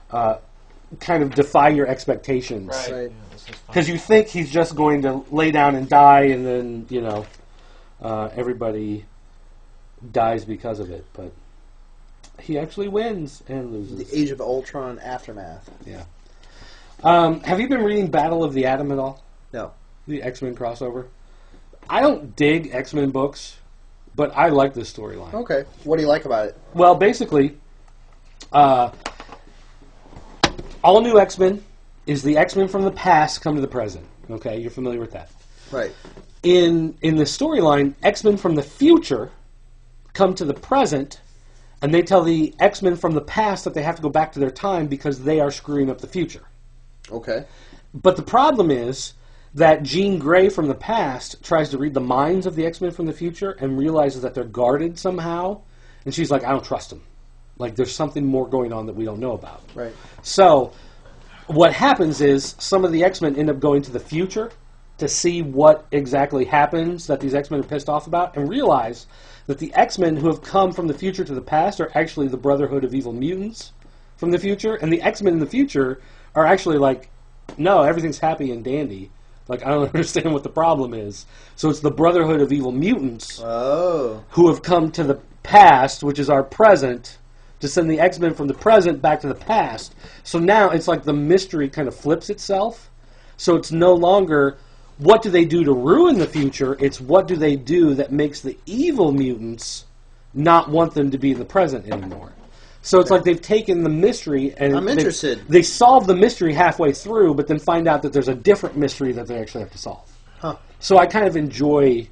kind of defy your expectations. Right. Because you think he's just going to lay down and die, and then, everybody dies because of it. But he actually wins and loses. The Age of Ultron aftermath. Yeah. Have you been reading Battle of the Atom at all? No. The X-Men crossover? I don't dig X-Men books, but I like this storyline. Okay. What do you like about it? Well, basically, all new X-Men is the X-Men from the past come to the present. Okay, you're familiar with that. Right. In the storyline, X-Men from the future come to the present, and they tell the X-Men from the past that they have to go back to their time because they are screwing up the future. Okay. But the problem is that Jean Grey from the past tries to read the minds of the X-Men from the future and realizes that they're guarded somehow. And she's like, I don't trust them. Like, there's something more going on that we don't know about. Right. So, what happens is some of the X-Men end up going to the future to see what exactly happens that these X-Men are pissed off about, and realize that the X-Men who have come from the future to the past are actually the Brotherhood of Evil Mutants from the future, and the X-Men in the future are actually like, no, everything's happy and dandy. Like, I don't understand what the problem is. So it's the Brotherhood of Evil Mutants who have come to the past, which is our present, to send the X-Men from the present back to the past. So now it's like the mystery kind of flips itself. So it's no longer what do they do to ruin the future, it's what do they do that makes the evil mutants not want them to be in the present anymore. So it's like they've taken the mystery and I'm interested. They solve the mystery halfway through, but then find out that there's a different mystery that they actually have to solve. Huh. So I kind of enjoy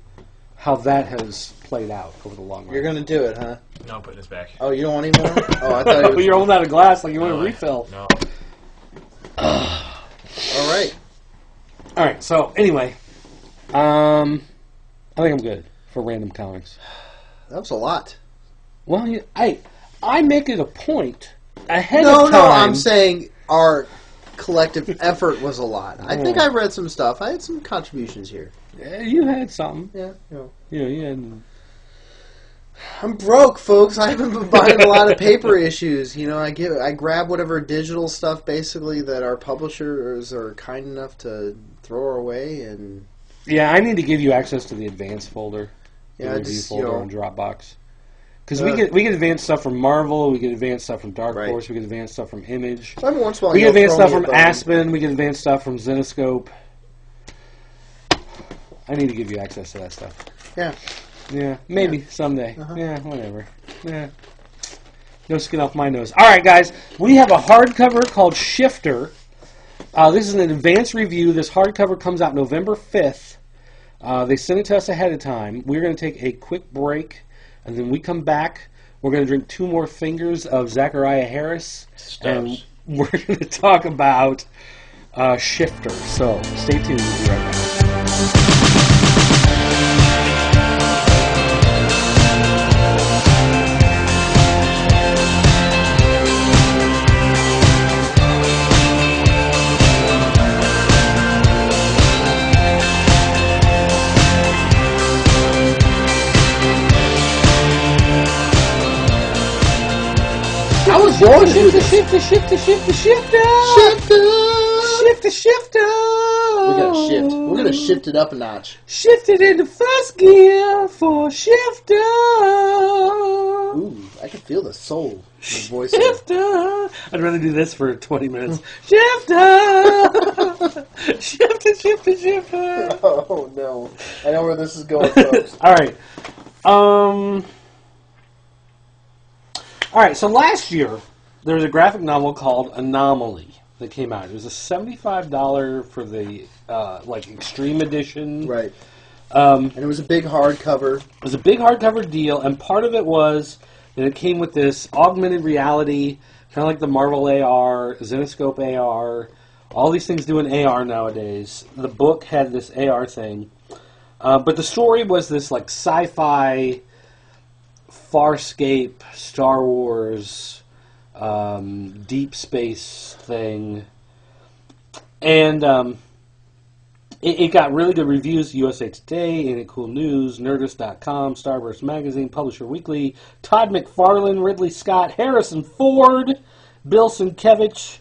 how that has played out over the long run. You're going to do it, huh? No, I'm putting this back. Oh, you don't want any more? Oh, I thought You're holding out a glass like you want a refill. No. All right. All right, so anyway, I think I'm good for random comics. That was a lot. Well, I make it a point ahead of time. No, I'm saying our collective effort was a lot. I think I read some stuff. I had some contributions here. Yeah, you had something. Yeah. You had... I'm broke, folks. I haven't been buying a lot of paper issues. I grab whatever digital stuff, basically, that our publishers are kind enough to throw away. And yeah, I need to give you access to the advanced folder, the review folder on Dropbox. Because we get advanced stuff from Marvel, we get advanced stuff from Dark Horse, we get advanced stuff from Image. So every once in a while, we get advanced stuff from Aspen, we get advanced stuff from Zenoscope. I need to give you access to that stuff. Yeah. Yeah, maybe someday. Yeah, whatever. Yeah. No skin off my nose. All right, guys. We have a hardcover called Shifter. This is an advanced review. This hardcover comes out November 5th. They sent it to us ahead of time. We're going to take a quick break, and then we come back. We're going to drink 2 more fingers of Zachariah Harris, and we're going to talk about Shifter. So stay tuned. We'll be right back. Shifter. We gotta shift. We're gonna shift it up a notch. Shift it into first gear for Shifter. Ooh, I can feel the soul in the voice. Shifter. I'd rather do this for 20 minutes. Shifter. Shifter. Oh no, I know where this is going, folks. All right. All right, so last year, there was a graphic novel called Anomaly that came out. It was a $75 for the Extreme Edition. Right. And it was a big hardcover. It was a big hardcover deal, and part of it was that it came with this augmented reality, kind of like the Marvel AR, Zenoscope AR, all these things do an AR nowadays. The book had this AR thing. But the story was this like sci-fi, Farscape, Star Wars, deep space thing, and it got really good reviews. USA Today, Ain't It Cool News, Nerdist.com, Starburst Magazine, Publisher Weekly, Todd McFarlane, Ridley Scott, Harrison Ford, Bill Sienkiewicz,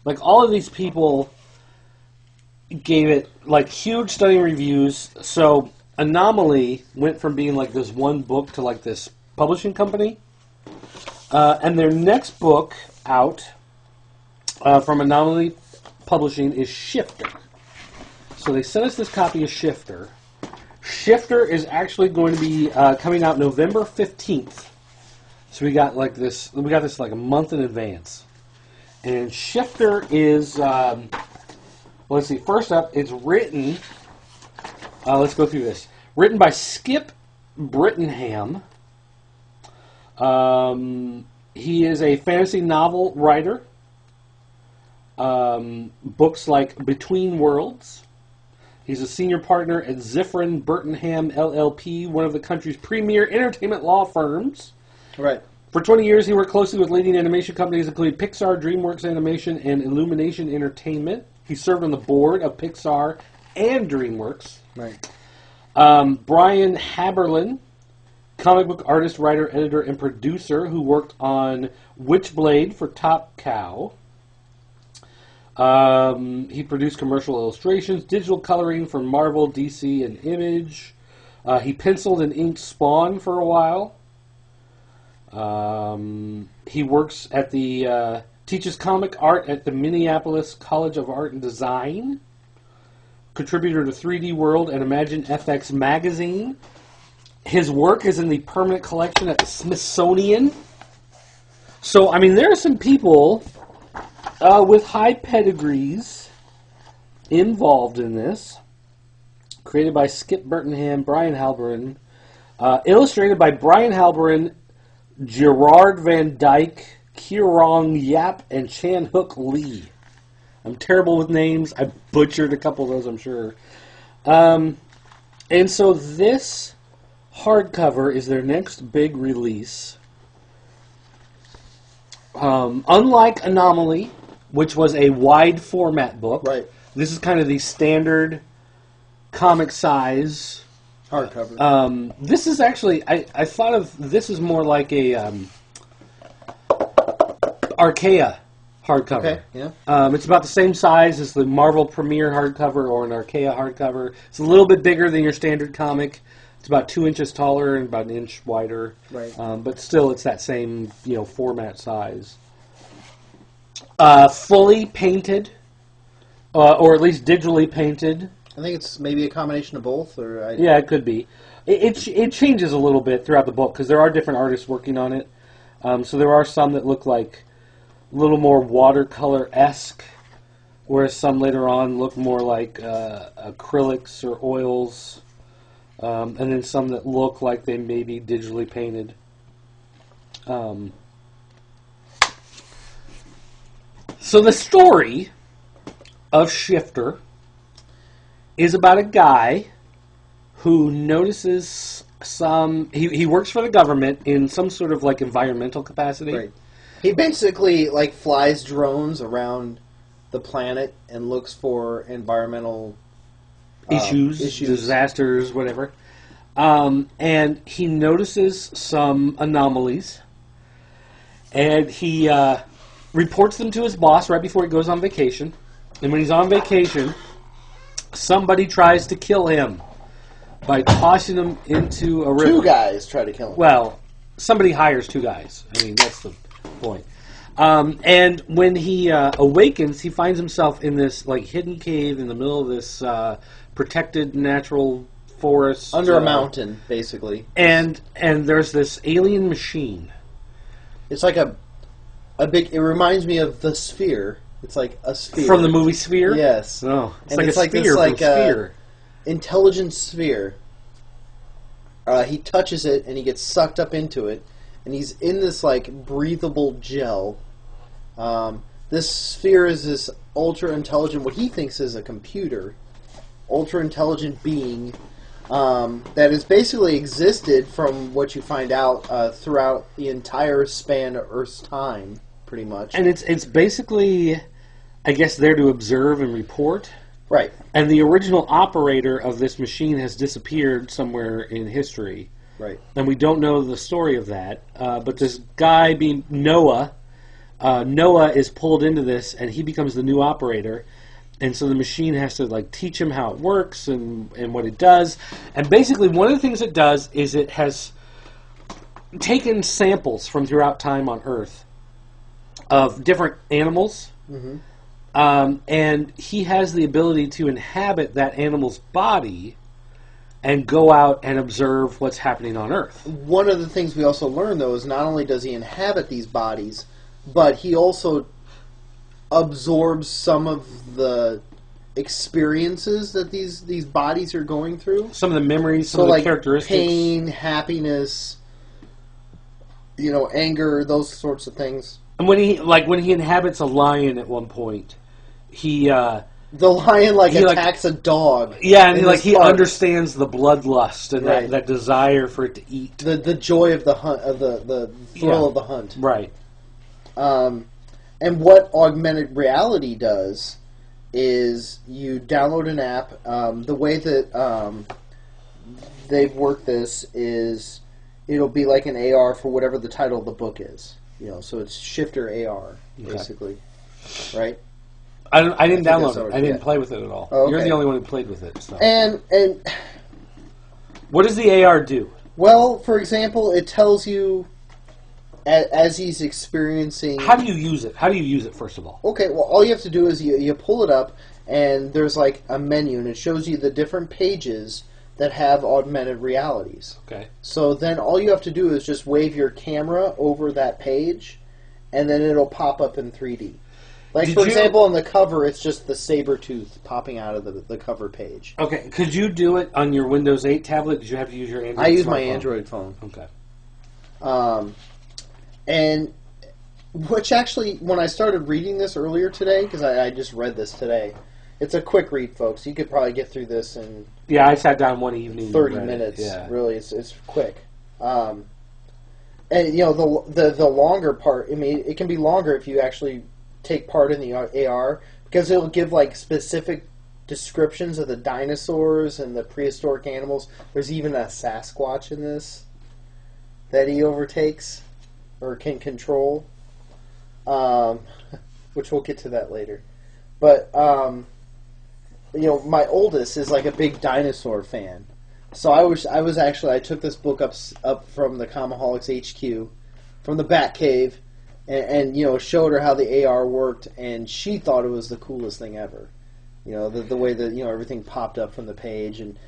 like all of these people gave it like huge, stunning reviews. So Anomaly went from being like this one book to like this publishing company. And their next book out from Anomaly Publishing is Shifter. So they sent us this copy of Shifter. Shifter is actually going to be coming out November 15th. So we got this like a month in advance. And Shifter is, let's see, first up, it's written, let's go through this. Written by Skip Brittenham. He is a fantasy novel writer. Books like Between Worlds. He's a senior partner at Zifrin Brittenham LLP, one of the country's premier entertainment law firms. Right. For 20 years, he worked closely with leading animation companies including Pixar, DreamWorks Animation, and Illumination Entertainment. He served on the board of Pixar and DreamWorks. Right. Brian Haberlin, comic book artist, writer, editor, and producer who worked on Witchblade for Top Cow. He produced commercial illustrations, digital coloring for Marvel, DC, and Image. He penciled and inked Spawn for a while. He works at teaches comic art at the Minneapolis College of Art and Design. Contributor to 3D World and Imagine FX Magazine. His work is in the permanent collection at the Smithsonian. So, I mean, there are some people with high pedigrees involved in this. Created by Skip Burtonham, Brian Halperin. Illustrated by Brian Halperin, Gerard Van Dyke, Kirong Yap, and Chan Hook Lee. I'm terrible with names. I butchered a couple of those, I'm sure. And so this hardcover is their next big release. Unlike Anomaly, which was a wide format book, right? This is kind of the standard comic size hardcover. This is actually, I thought of this as more like a Archaea hardcover. Okay, yeah. It's about the same size as the Marvel Premiere hardcover or an Archaea hardcover. It's a little bit bigger than your standard comic. It's about 2 inches taller and about an inch wider. Right. But still, it's that same format size. Fully painted, or at least digitally painted. I think it's maybe a combination of both. Yeah, it could be. It changes a little bit throughout the book because there are different artists working on it. So there are some that look like a little more watercolor-esque, whereas some later on look more like acrylics or oils, and then some that look like they may be digitally painted. So the story of Shifter is about a guy who notices he works for the government in some sort of like environmental capacity. Right. He basically like flies drones around the planet and looks for environmental issues, disasters, whatever. And he notices some anomalies, and he reports them to his boss right before he goes on vacation. And when he's on vacation, somebody tries to kill him by tossing him into a river. 2 guys try to kill him. Well, somebody hires 2 guys. I mean, that's the point. And when he awakens, he finds himself in this like hidden cave in the middle of this protected natural forest. Under a mountain, basically. And there's this alien machine. It's like a big... It reminds me of The Sphere. It's like a sphere. From the movie Sphere? Yes. Oh, it's and like it's a like sphere this, like, from Sphere. Intelligent sphere. He touches it, and he gets sucked up into it, and he's in this, like, breathable gel. This sphere is this ultra-intelligent, what he thinks is a computer, ultra-intelligent being that has basically existed from what you find out throughout the entire span of Earth's time, pretty much. And it's basically, I guess, there to observe and report. Right. And the original operator of this machine has disappeared somewhere in history. Right. And we don't know the story of that. But this guy being Noah is pulled into this, and he becomes the new operator. And so the machine has to like teach him how it works and what it does. And basically one of the things it does is it has taken samples from throughout time on Earth of different animals. Mm-hmm. And he has the ability to inhabit that animal's body and go out and observe what's happening on Earth. One of the things we also learn, though, is not only does he inhabit these bodies, but he also absorbs some of the experiences that these bodies are going through. Some of the memories, some of the characteristics. Pain, happiness, anger, those sorts of things. And when he inhabits a lion at one point, the lion attacks a dog. Yeah, and he understands the bloodlust and right. that desire for it to eat. The joy of the hunt, of the thrill of the hunt. Right. And what augmented reality does is you download an app. The way that they've worked this is it'll be like an AR for whatever the title of the book is. So it's Shifter AR, basically. Okay. Right? I didn't download it. I didn't play with it at all. Oh, okay. You're the only one who played with it. So. And what does the AR do? Well, for example, it tells you as he's experiencing... How do you use it? How do you use it, first of all? Okay, well, all you have to do is you pull it up, and there's like a menu, and it shows you the different pages that have augmented realities. Okay. So then all you have to do is just wave your camera over that page, and then it'll pop up in 3D. Like, for example, on the cover, it's just the saber tooth popping out of the cover page. Okay. Could you do it on your Windows 8 tablet? Did you have to use your Android I use smartphone? my Android phone. Okay. And which actually, when I started reading this earlier today, because I just read this today, it's a quick read, folks. You could probably get through this in I sat down one evening. 30 minutes. Yeah. Really, it's quick. And the longer part, I mean, it can be longer if you actually take part in the AR, because it'll give like specific descriptions of the dinosaurs and the prehistoric animals. There's even a Sasquatch in this that he overtakes or can control, which we'll get to that later. But my oldest is like a big dinosaur fan, so I took this book up from the Comiholics HQ, from the Batcave, and showed her how the AR worked, and she thought it was the coolest thing ever. The way that everything popped up from the page, and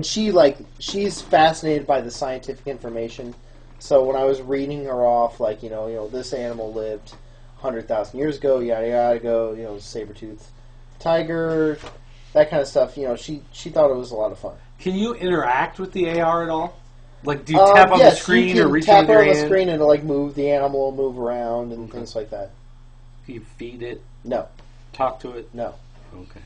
she's fascinated by the scientific information. So when I was reading her off, like this animal lived 100,000 years ago, yada yada go, saber-toothed tiger, that kind of stuff. She thought it was a lot of fun. Can you interact with the AR at all? Like, do you tap on the screen or reach tap with your on the hand? screen and it'll move the animal, move around, and things like that. Do you feed it? No. Talk to it? No. Okay.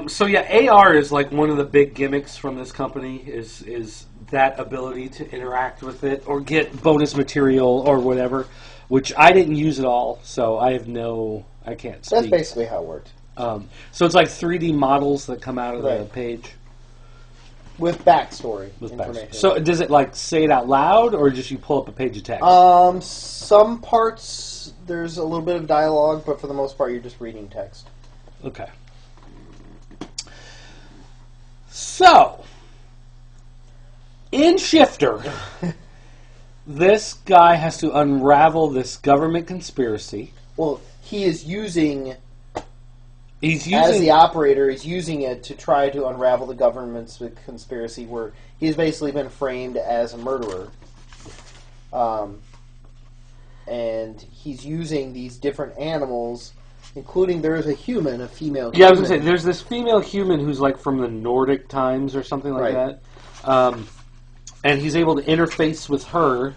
So yeah, AR is like one of the big gimmicks from this company is that ability to interact with it or get bonus material or whatever, which I didn't use at all, so I can't speak. That's basically how it worked. So it's like 3D models that come out of the page. With backstory information. So does it like say it out loud, or just you pull up a page of text? Some parts there's a little bit of dialogue, but for the most part you're just reading text. Okay. So, in Shifter, this guy has to unravel this government conspiracy. Well, he is using... As the operator, he's using it to try to unravel the government's conspiracy, where he's basically been framed as a murderer. And he's using these different animals, including there is a female human. Yeah, I was going to say, there's this female human who's like from the Nordic times or something like that. And he's able to interface with her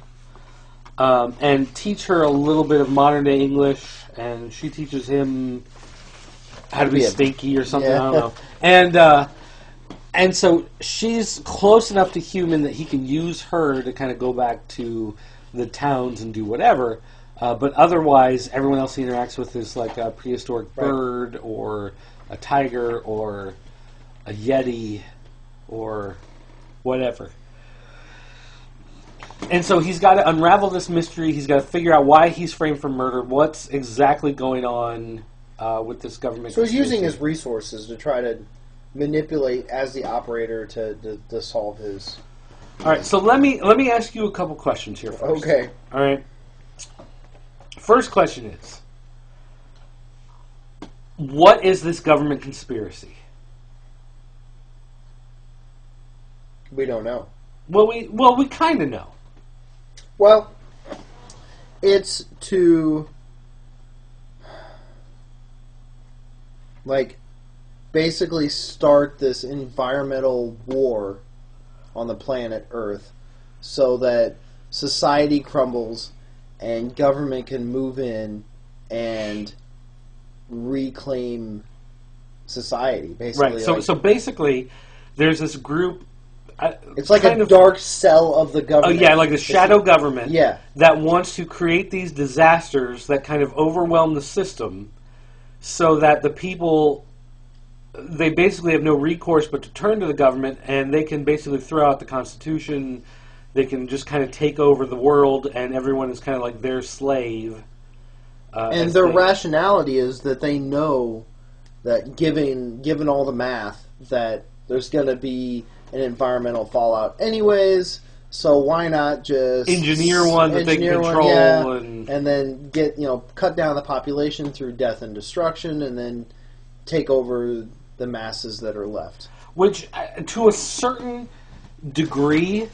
and teach her a little bit of modern-day English, and she teaches him how to be stinky or something, I don't know. And so she's close enough to human that he can use her to kind of go back to the towns and do whatever. But otherwise, everyone else he interacts with is like a prehistoric bird or a tiger or a yeti or whatever. And so he's got to unravel this mystery. He's got to figure out why he's framed for murder, what's exactly going on with this government. So he's using his resources to try to manipulate as the operator to solve his... All right, so let me ask you a couple questions here first. Okay. All right. First question is, what is this government conspiracy? We don't know. Well, we kind of know. Well, it's to basically start this environmental war on the planet Earth so that society crumbles and government can move in and reclaim society, basically. Right, so basically there's this group... it's like a dark cell of the government. Oh, yeah, like a shadow government that wants to create these disasters that kind of overwhelm the system so that the people... They basically have no recourse but to turn to the government, and they can basically throw out the Constitution. They can just kind of take over the world, and everyone is kind of like their slave. And their rationality is that they know that given all the math, that there's going to be an environmental fallout anyways, so why not just engineer one that they can control and then cut down the population through death and destruction, and then take over the masses that are left. Which, to a certain degree,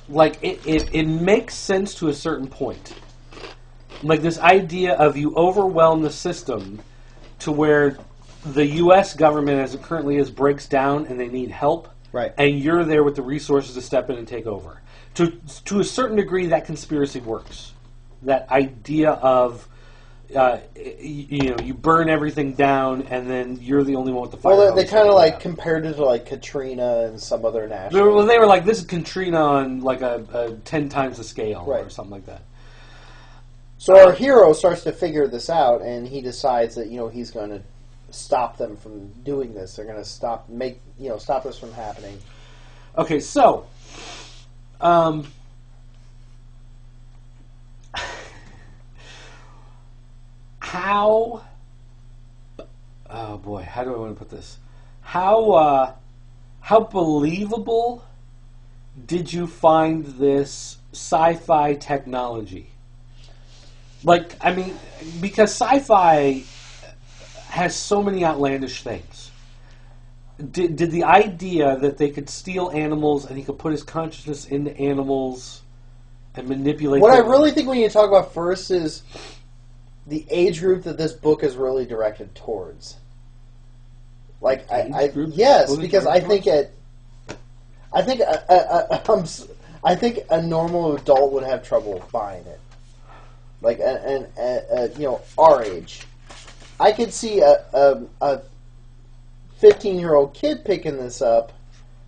like, it makes sense to a certain point. Like, this idea of you overwhelm the system to where the U.S. government, as it currently is, breaks down and they need help. Right. And you're there with the resources to step in and take over. To a certain degree, that conspiracy works. That idea of, you burn everything down and then you're the only one with the fire. Well, they kind of like compared it to like Katrina and some other national. Well, they were like, this is Katrina on like a 10 times the scale, right, or something like that. So our hero starts to figure this out, and he decides that he's going to stop them from doing this. They're going to stop this from happening. Okay, so how? Oh boy, how do I want to put this? How believable did you find this sci-fi technology? Like, I mean, because sci-fi has so many outlandish things. Did the idea that they could steal animals and he could put his consciousness into animals and manipulate What them? I really think we need to talk about first is the age group that this book is really directed towards. Like, yes, because I think a normal adult would have trouble buying it. Like our age, I could see a 15-year-old kid picking this up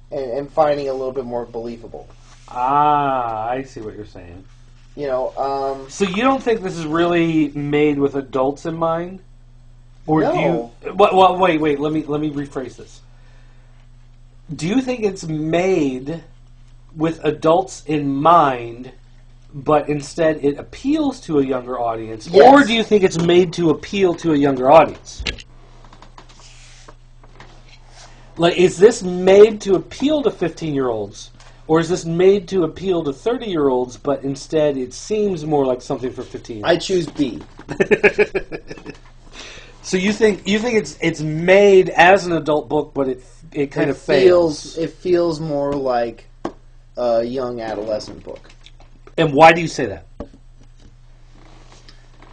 and finding it a little bit more believable. Ah, I see what you're saying. So you don't think this is really made with adults in mind, or no. do you? Well, wait. Let me rephrase this. Do you think it's made with adults in mind, but instead it appeals to a younger audience? Yes. Or do you think it's made to appeal to a younger audience? Like, is this made to appeal to 15-year-olds? Or is this made to appeal to 30-year-olds, but instead it seems more like something for 15-year-olds? I choose B. So you think it's made as an adult book, but it kind of fails? It feels more like a young adolescent book. And why do you say that?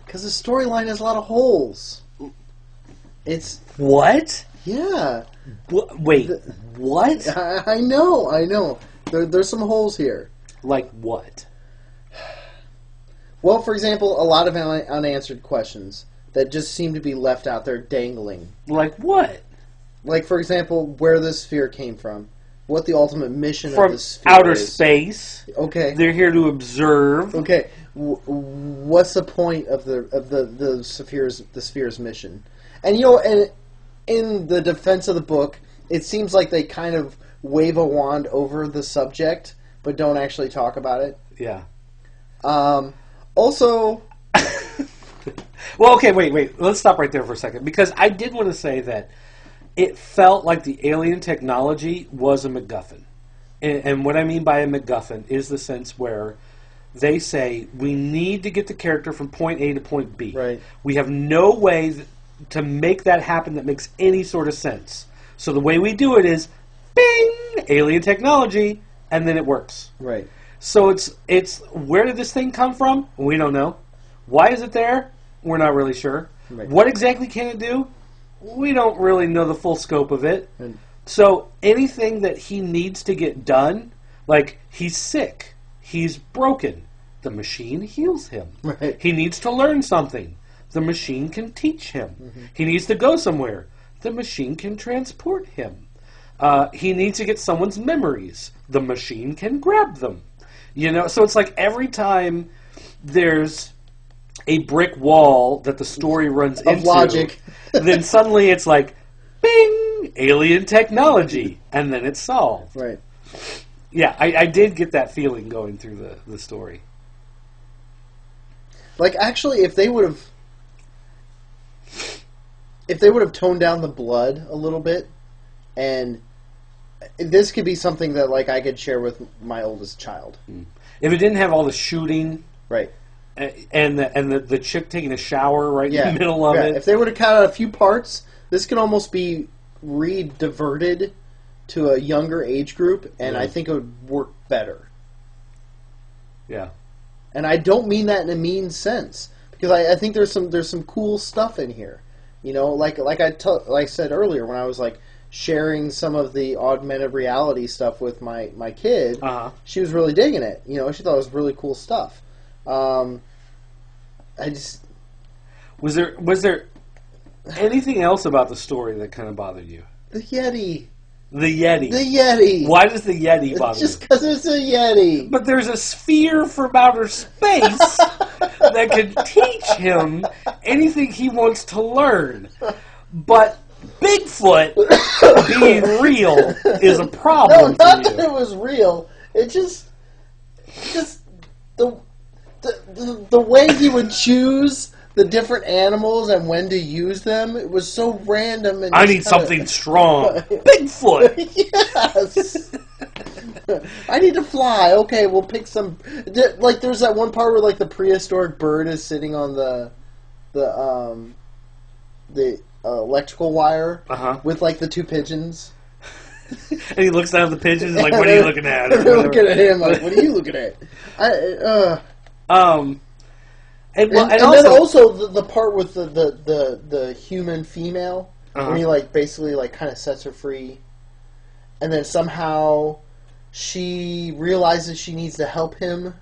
Because the storyline has a lot of holes. It's... What? Yeah. Wait, what? I know. There's some holes here. Like what? Well, for example, a lot of unanswered questions that just seem to be left out there dangling. Like what? Like, for example, where this sphere came from. What the ultimate mission from of the sphere outer is. space. Okay. They're here to observe. Okay. What's the point of the sphere's mission? And and in the defense of the book, it seems like they kind of wave a wand over the subject, but don't actually talk about it. Yeah. Also... Well, okay, wait. Let's stop right there for a second, because I did want to say that it felt like the alien technology was a MacGuffin. And what I mean by a MacGuffin is the sense where they say, we need to get the character from point A to point B. Right. We have no way to make that happen that makes any sort of sense. So the way we do it is, bing, alien technology, and then it works. Right. So it's where did this thing come from? We don't know. Why is it there? We're not really sure. Right. What exactly can it do? We don't really know the full scope of it. And So anything that he needs to get done, like he's sick, he's broken, the machine heals him. Right. He needs to learn something. The machine can teach him. Mm-hmm. He needs to go somewhere. The machine can transport him. He needs to get someone's memories. The machine can grab them. So it's like every time there's a brick wall that the story runs into, logic, then suddenly it's like, bing, alien technology, and then it's solved. Right. Yeah, I did get that feeling going through the story. Like, actually, if they would have toned down the blood a little bit, and this could be something that, like, I could share with my oldest child. If it didn't have all the shooting, right, and the chick taking a shower right in the middle of it. If they would have cut out a few parts This can almost be diverted to a younger age group, and I think it would work better. Yeah. And I don't mean that in a mean sense, because I think there's some cool stuff in here. You know, like I said earlier when I was like sharing some of the augmented reality stuff with my kid, she was really digging it. You know, she thought it was really cool stuff. I just was there anything else about the story that kind of bothered you? The Yeti. The Yeti. The Yeti. Why does the Yeti bother you? Just because it's a Yeti. But there's a sphere from outer space that can teach him anything he wants to learn. But Bigfoot being real is a problem. No, not that it was real. It just the way he would choose the different animals and when to use them, it was so random. And I need something strong. Bigfoot! Yes! I need to fly. Okay, we'll pick some... Like, there's that one part where, like, the prehistoric bird is sitting on the electrical wire with, like, the two pigeons. And he looks down at the pigeons and like, what are you looking at? They're looking at him like, what are you looking at? And then also the part with the human female, where he like basically like kind of sets her free, and then somehow she realizes she needs to help him,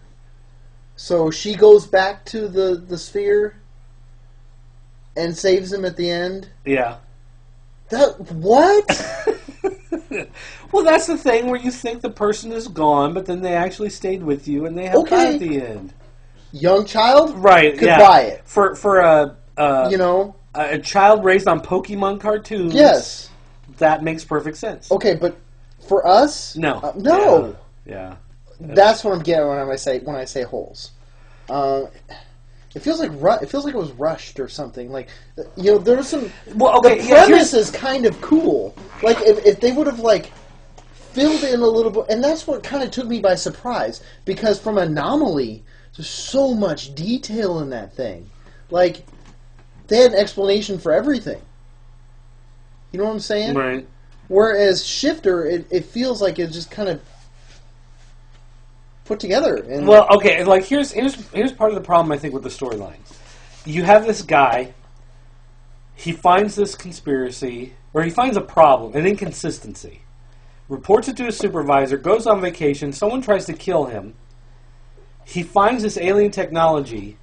so she goes back to the sphere and saves him at the end. Yeah. What? Well, that's the thing where you think the person is gone, but then they actually stayed with you and they helped out at the end. Young child, right? Could buy it for a child raised on Pokemon cartoons. Yes, that makes perfect sense. Okay, but for us, no, no. Yeah. That's what I'm getting when I say holes. It feels like it was rushed or something. Like, you know, there was some. Well, okay, the premise is kind of cool. Like if they would have like filled in a little bit, and that's what kind of took me by surprise, because from Anomaly, there's so much detail in that thing. Like, they had an explanation for everything. You know what I'm saying? Right. Whereas Shifter, it feels like it's just kind of put together. And well, okay, like here's part of the problem I think with the storyline. You have this guy. He finds this conspiracy, or he finds a problem, an inconsistency. Reports it to his supervisor. Goes on vacation. Someone tries to kill him. He finds this alien technology,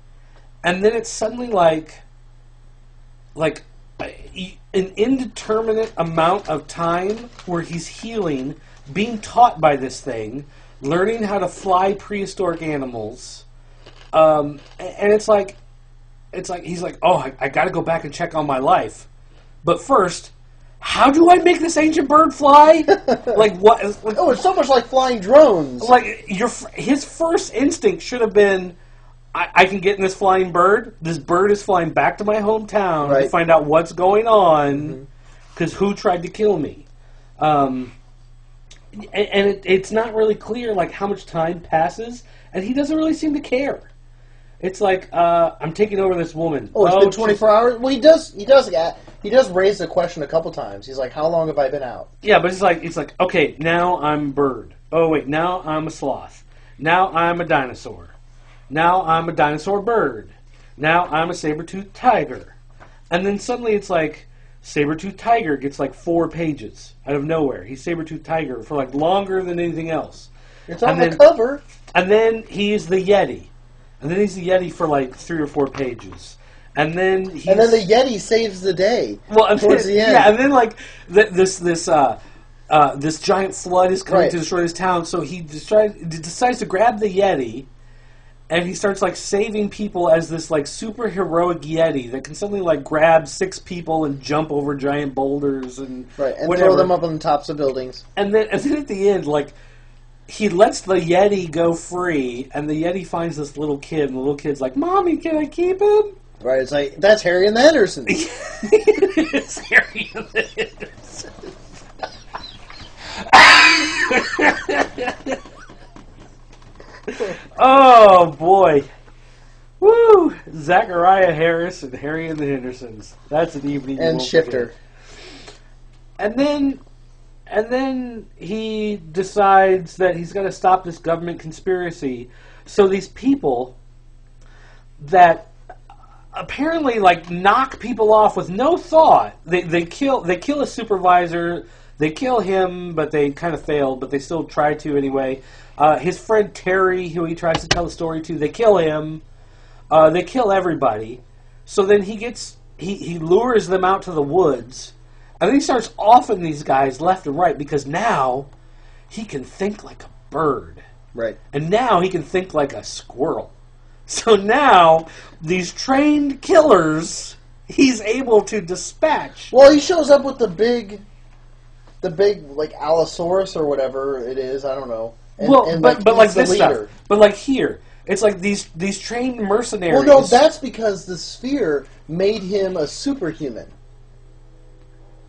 and then it's suddenly like an indeterminate amount of time where he's healing, being taught by this thing, learning how to fly prehistoric animals, and it's like he's like, oh, I got to go back and check on my life, but first, how do I make this ancient bird fly? Like what? Like, oh, it's so much like flying drones. Like his first instinct should have been, I can get in this flying bird. This bird is flying back to my hometown to find out what's going on, because who tried to kill me? And it's not really clear like how much time passes, and he doesn't really seem to care. It's like I'm taking over this woman. Oh, it's been 24 hours. Well, he does raise the question a couple times. He's like, "How long have I been out?" Yeah, but it's like okay, now I'm a bird. Oh wait, now I'm a sloth. Now I'm a dinosaur. Now I'm a dinosaur bird. Now I'm a saber-toothed tiger. And then suddenly it's like saber-toothed tiger gets like 4 pages out of nowhere. He's saber-toothed tiger for like longer than anything else. It's on the cover. And then he's the Yeti. And then he's the Yeti for like 3 or 4 pages. And then the Yeti saves the day. Well, towards the end. Yeah, and then like this giant flood is coming to destroy his town, so he decides to grab the Yeti, and he starts like saving people as this like super heroic Yeti that can suddenly like grab 6 people and jump over giant boulders and throw them up on the tops of buildings. And then at the end, like, he lets the Yeti go free, and the Yeti finds this little kid, and the little kid's like, "Mommy, can I keep him?" Right, it's like, that's Harry and the Hendersons. It's Harry and the Hendersons. Oh, boy. Woo! Zachariah Harris and Harry and the Hendersons. That's an evening. And Shifter. And then he decides that he's got to stop this government conspiracy. So these people that apparently like knock people off with no thought. They kill a supervisor. They kill him, but they kind of failed. But they still try to anyway. His friend Terry, who he tries to tell the story to, they kill him. They kill everybody. So then he lures them out to the woods, and then he starts offing these guys left and right because now he can think like a bird. Right. And now he can think like a squirrel. So now, these trained killers, he's able to dispatch. Well, he shows up with the big like Allosaurus or whatever it is. I don't know. And, but like this stuff. But like here, it's like these trained mercenaries. Well, no, that's because the sphere made him a superhuman.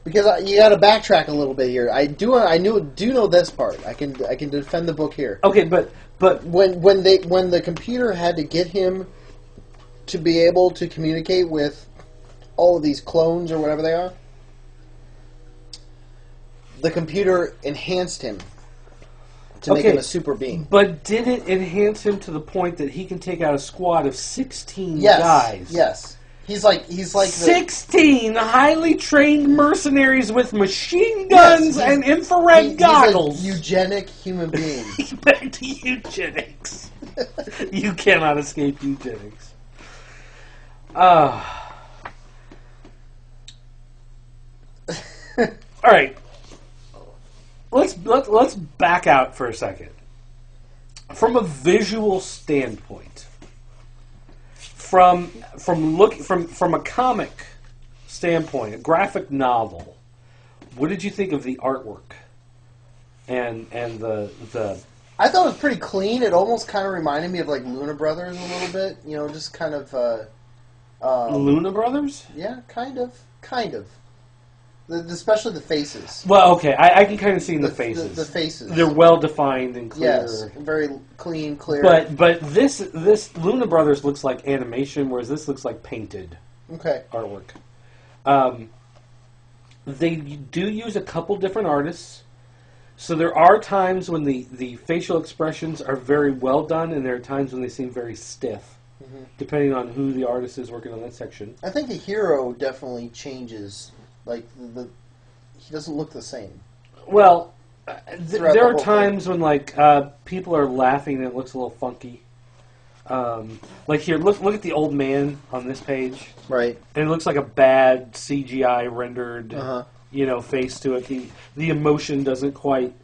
Because you got to backtrack a little bit here. I do know this part. I can defend the book here. Okay, but when the computer had to get him to be able to communicate with all of these clones or whatever they are, the computer enhanced him to make him a super being. But did it enhance him to the point that he can take out a squad of 16 guys? Yes. He's like 16 highly trained mercenaries with machine guns and infrared goggles. He's a eugenic human being. Back to eugenics. You cannot escape eugenics. All right. Let's back out for a second. From a visual standpoint, from a comic standpoint, a graphic novel, what did you think of the artwork and the? I thought it was pretty clean. It almost kind of reminded me of like Luna Brothers a little bit. You know, just kind of. Luna Brothers? Yeah, kind of. Especially the faces. Well, okay, I can kind of see the faces. The faces. They're well defined and clear. Yes, very clean, clear. But this Luna Brothers looks like animation, whereas this looks like painted artwork. They do use a couple different artists. So there are times when the facial expressions are very well done, and there are times when they seem very stiff, depending on who the artist is working on that section. I think the hero definitely changes. Like, he doesn't look the same. Well, there are times when, like, people are laughing and it looks a little funky. Like here, look at the old man on this page. Right. And it looks like a bad CGI rendered, face to it. The emotion doesn't quite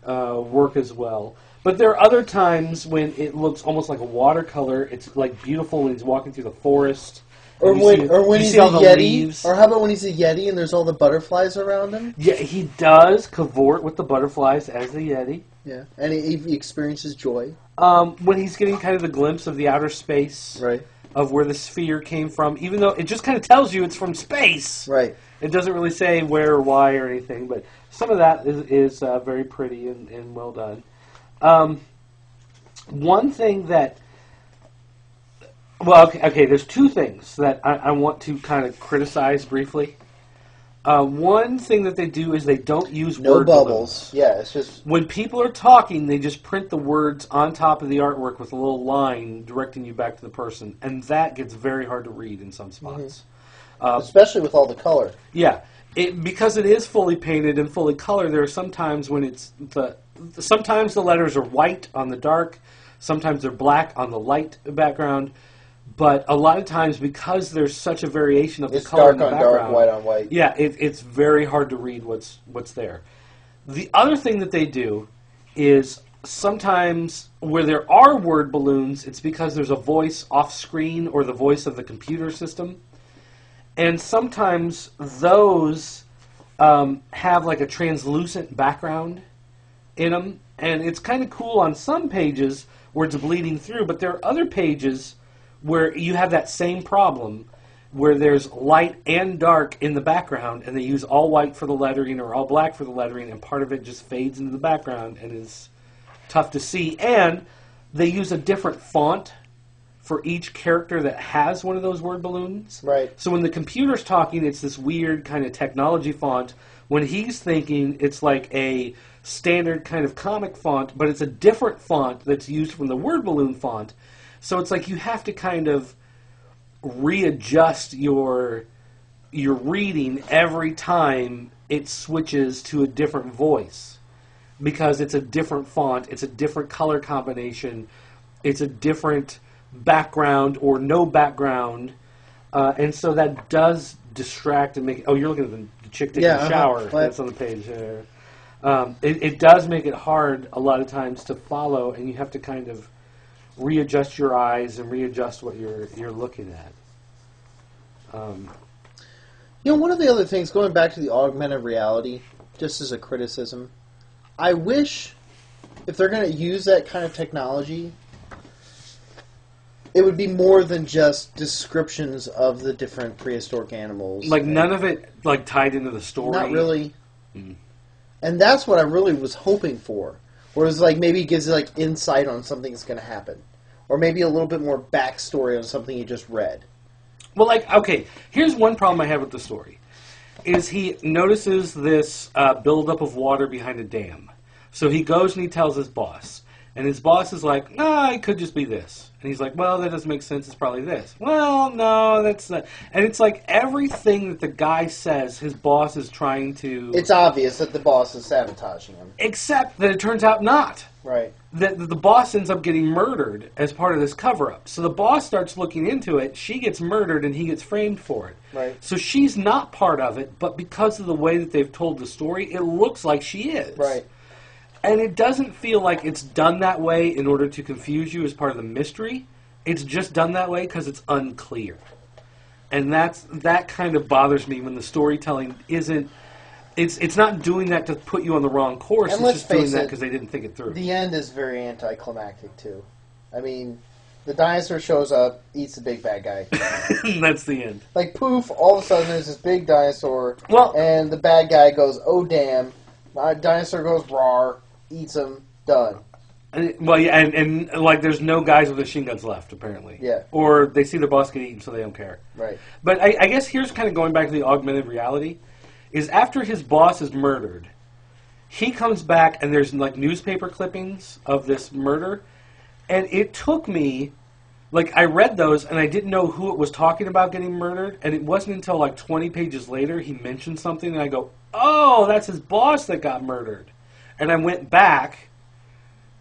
work as well. But there are other times when it looks almost like a watercolor. It's, like, beautiful when he's walking through the forest. Or when he's a Yeti. Or how about when he's a Yeti and there's all the butterflies around him? Yeah, he does cavort with the butterflies as the Yeti. Yeah, and he experiences joy. When he's getting kind of the glimpse of the outer space of where the sphere came from, even though it just kind of tells you it's from space. Right. It doesn't really say where or why or anything, but some of that is very pretty and well done. One thing that... Well, okay, there's two things that I want to kind of criticize briefly. One thing that they do is they don't use word bubbles. balloons. Yeah, it's just... When people are talking, they just print the words on top of the artwork with a little line directing you back to the person, and that gets very hard to read in some spots. Especially with all the color. Yeah. Because it is fully painted and fully colored, there are some times when sometimes the letters are white on the dark, sometimes they're black on the light background. But a lot of times, because there's such a variation of the color in the background... It's dark on dark, white on white. Yeah, it's very hard to read what's there. The other thing that they do is sometimes where there are word balloons, it's because there's a voice off-screen or the voice of the computer system. And sometimes those have like a translucent background in them. And it's kind of cool on some pages where it's bleeding through, but there are other pages... where you have that same problem, where there's light and dark in the background, and they use all white for the lettering or all black for the lettering, and part of it just fades into the background and is tough to see. And they use a different font for each character that has one of those word balloons. Right. So when the computer's talking, it's this weird kind of technology font. when he's thinking it's like a standard kind of comic font, but it's a different font that's used from the word balloon font. So it's like you have to kind of readjust your reading every time it switches to a different voice, because it's a different font, it's a different color combination, it's a different background or no background, and so that does distract and make. Oh, you're looking at the chick taking a shower. That's on the page there. It does make it hard a lot of times to follow, and you have to kind of readjust your eyes and readjust what you're looking at. One of the other things, going back to the augmented reality, just as a criticism, I wish if they're going to use that kind of technology, it would be more than just descriptions of the different prehistoric animals. Like none of it like tied into the story. Not really. Mm. And that's what I really was hoping for. Whereas like maybe it gives you like insight on something that's going to happen. Or maybe a little bit more backstory on something you just read. Well, like, okay, here's one problem I have with the story. Is he notices this buildup of water behind a dam. So he goes and he tells his boss. And his boss is like, it could just be this. And he's like, well, that doesn't make sense. It's probably this. Well, no, that's not. And it's like everything that the guy says, his boss is trying to... It's obvious that the boss is sabotaging him. Except that it turns out not. Right. The boss ends up getting murdered as part of this cover-up. So the boss starts looking into it. She gets murdered, and he gets framed for it. Right. So she's not part of it, but because of the way that they've told the story, it looks like she is. Right. And it doesn't feel like it's done that way in order to confuse you as part of the mystery. It's just done that way because it's unclear. And that kind of bothers me when the storytelling isn't... It's not doing that to put you on the wrong course. And it's just doing that because they didn't think it through. The end is very anticlimactic, too. I mean, the dinosaur shows up, eats the big bad guy. That's the end. Like, poof, all of a sudden there's this big dinosaur, and the bad guy goes, oh, damn. My dinosaur goes, rawr, eats him, done. And like, there's no guys with machine guns left, apparently. Yeah. Or they see their boss get eaten, so they don't care. Right. But I guess here's kind of going back to the augmented reality. Is after his boss is murdered, he comes back and there's like newspaper clippings of this murder, and it took me, like I read those and I didn't know who it was talking about getting murdered, and it wasn't until like 20 pages later he mentioned something and I go, oh, that's his boss that got murdered. And I went back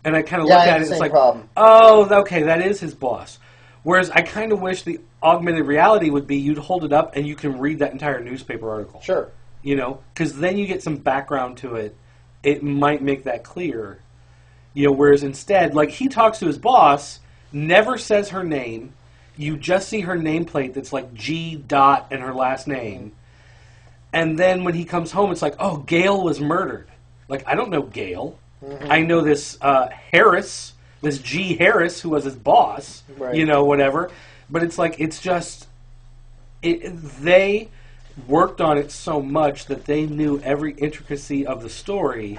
and I kind of looked at it and it's like, oh, okay, that is his boss. Whereas I kind of wish the augmented reality would be you'd hold it up and you can read that entire newspaper article. Sure. You know, because then you get some background to it. It might make that clear. You know, whereas instead, like, he talks to his boss, never says her name. You just see her nameplate that's like G. Dot and her last name. And then when he comes home, it's like, oh, Gail was murdered. Like, I don't know Gail. Mm-hmm. I know this Harris, this G. Harris, who was his boss. Right. You know, whatever. But it's like, it's just... they... worked on it so much that they knew every intricacy of the story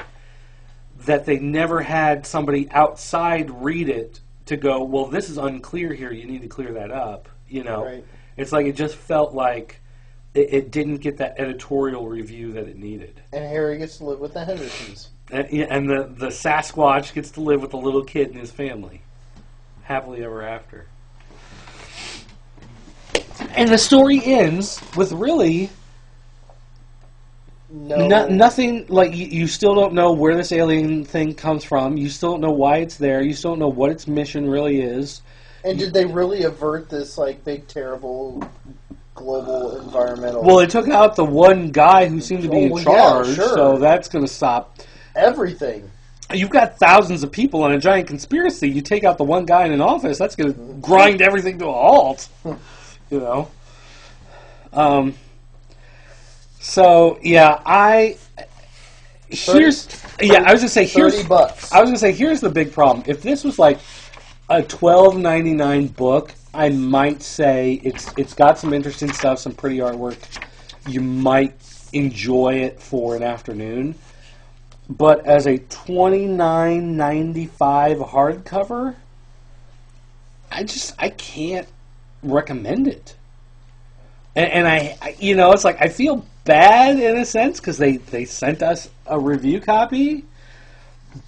that they never had somebody outside read it to go, well, this is unclear here, you need to clear that up, you know. Right. It's like it just felt like it didn't get that editorial review that it needed. And Harry gets to live with the Hendersons. And the Sasquatch gets to live with the little kid and his family. Happily ever after. And the story ends with really nothing. Like you still don't know where this alien thing comes from. You still don't know why it's there. You still don't know what its mission really is. And did they really avert this like big terrible global environmental? Well, it took out the one guy who seemed to be in charge, so that's going to stop everything. You've got thousands of people on a giant conspiracy. You take out the one guy in an office, that's going to grind everything to a halt. You know, so yeah, I was gonna say here's $30. I was gonna say here's the big problem. If this was like a $12.99 book, I might say it's got some interesting stuff, some pretty artwork. You might enjoy it for an afternoon, but as a $29.95 hardcover, I can't recommend it. And I, you know, it's like I feel bad in a sense because they sent us a review copy,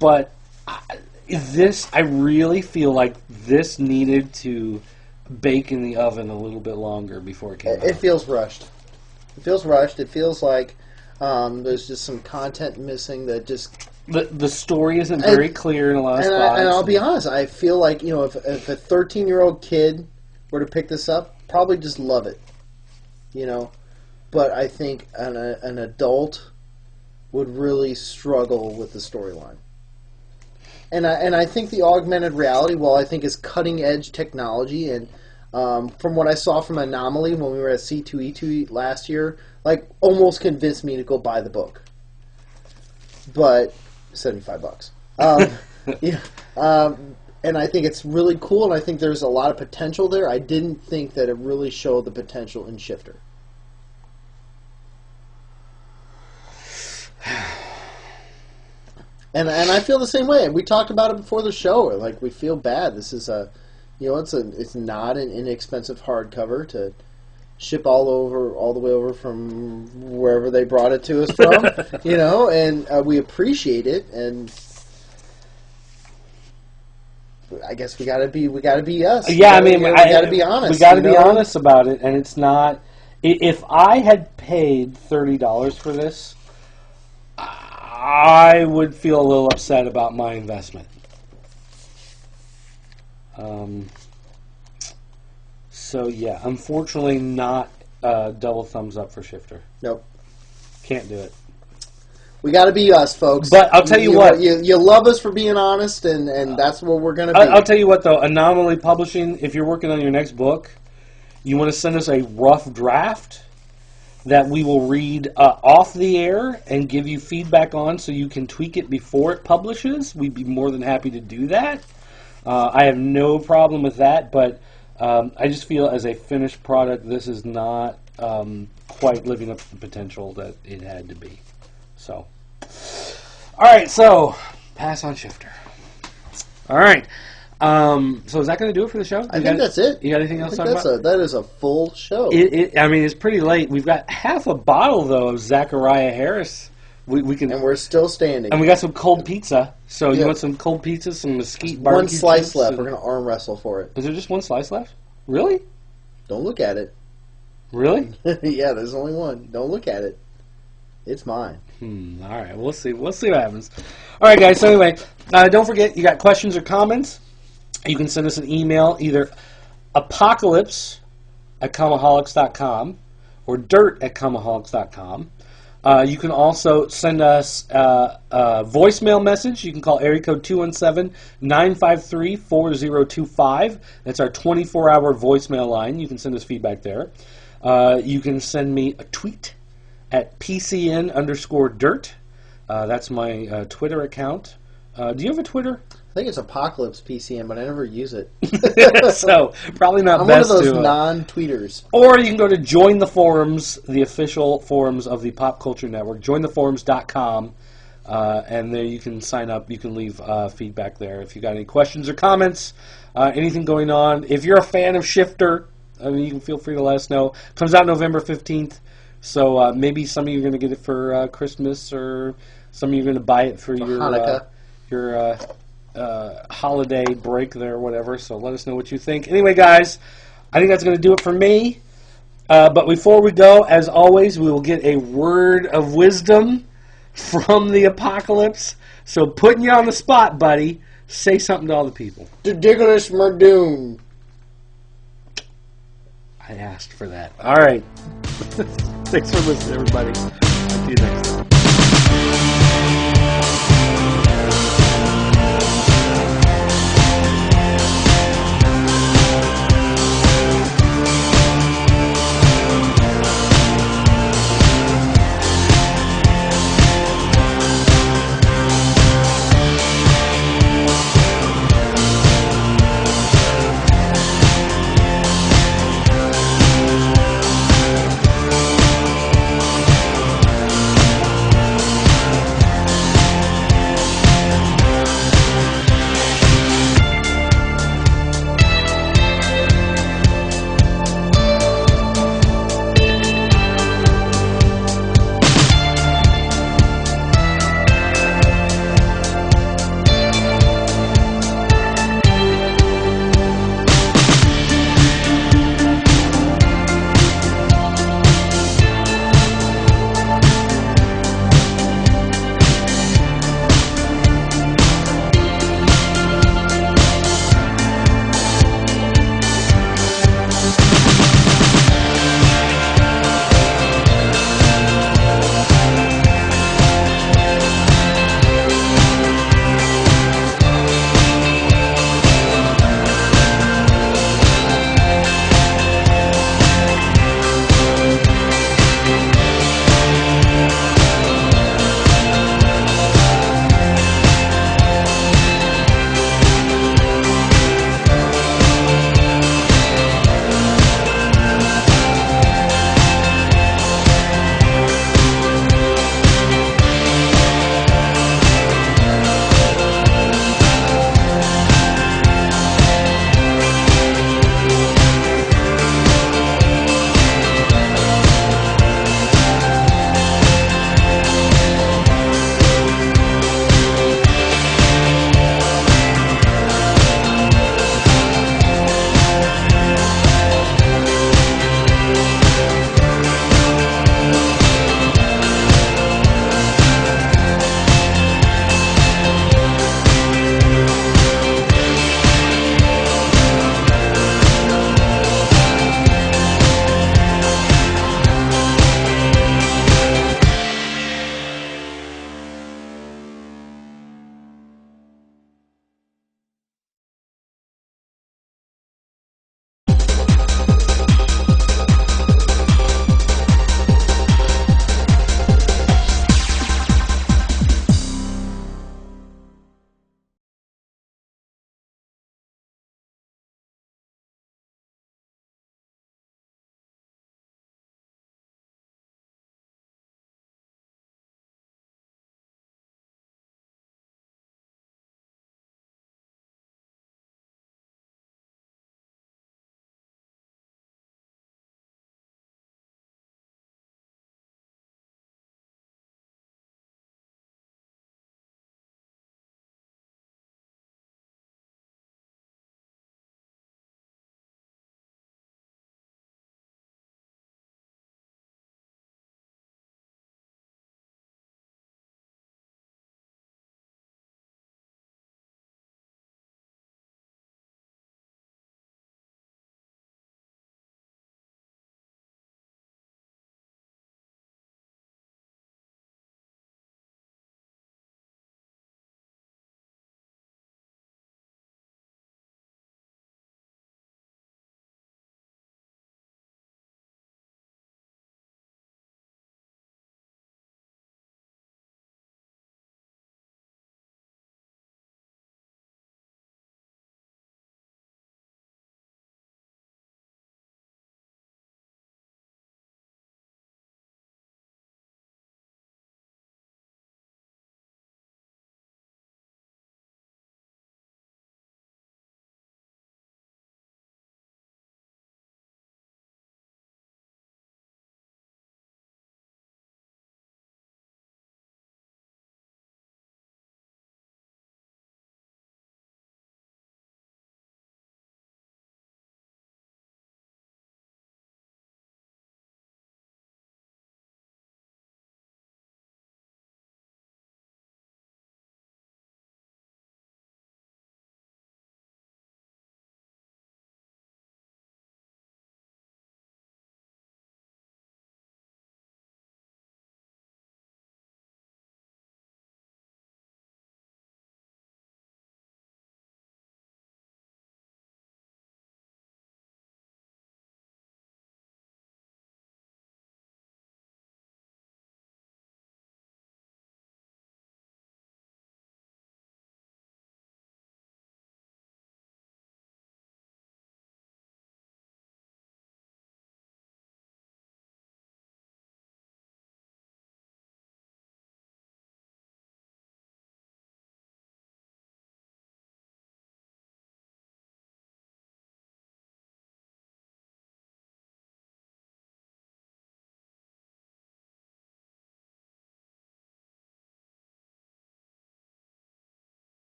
but I really feel like this needed to bake in the oven a little bit longer before it came out. It feels rushed. It feels rushed. It feels like there's just some content missing that just... The story isn't very clear in a lot of spots. And I'll be honest, I feel like, if a 13-year-old kid were to pick this up, probably just love it. But I think an adult would really struggle with the storyline. And I think the augmented reality, while I think is cutting-edge technology, and from what I saw from Anomaly when we were at C2E2 last year, almost convinced me to go buy the book. But $75. And I think it's really cool, and I think there's a lot of potential there. I didn't think that it really showed the potential in Shifter. And I feel the same way. We talked about it before the show. We feel bad. This is it's not an inexpensive hardcover to ship all the way over from wherever they brought it to us from. And we appreciate it. And I guess we gotta be us. Yeah, we gotta be honest. We gotta be honest about it. And it's not. If I had paid $30 for this, I would feel a little upset about my investment. So yeah, unfortunately, not double thumbs up for Shifter. Nope, can't do it. We got to be us, folks. But I'll tell you what, you love us for being honest, and that's what we're gonna be. I'll tell you what, though, Anomaly Publishing, if you're working on your next book, you want to send us a rough draft that we will read off the air and give you feedback on so you can tweak it before it publishes. We'd be more than happy to do that. I have no problem with that, but I just feel as a finished product, this is not quite living up to the potential that it had to be. So, all right, so pass on Shifter. All right. So is that going to do it for the show? I think that's it. You got anything else to talk about? That is a full show. I mean, it's pretty late. We've got half a bottle, though, of Zachariah Harris. We can, and we're still standing. And we got some cold pizza. So you want some cold pizza, some mesquite barbecue? One slice left. We're going to arm wrestle for it. Is there just one slice left? Really? Don't look at it. Really? Yeah, there's only one. Don't look at it. It's mine. All right, we'll see. We'll see what happens. All right, guys. So anyway, don't forget, you got questions or comments, you can send us an email, either apocalypse@comiholics.com or dirt@comiholics.com. You can also send us a voicemail message. You can call area code 217-953-4025. That's our 24-hour voicemail line. You can send us feedback there. You can send me a tweet at PCN_dirt. That's my Twitter account. Do you have a Twitter? I think it's Apocalypse PCN, but I never use it. So, probably not I'm best to... I'm one of those non-tweeters. Or you can go to Join the Forums, the official forums of the Pop Culture Network, jointheforums.com, and there you can sign up. You can leave feedback there. If you got any questions or comments, anything going on. If you're a fan of Shifter, you can feel free to let us know. Comes out November 15th, so maybe some of you are going to get it for Christmas, or some of you are going to buy it for your Hanukkah. Your holiday break there, or whatever. So let us know what you think. Anyway, guys, I think that's going to do it for me. But before we go, as always, we will get a word of wisdom from the Apocalypse. So putting you on the spot, buddy, say something to all the people. Ridiculous Murdoon. I asked for that. All right. Thanks for listening, everybody. See you next time.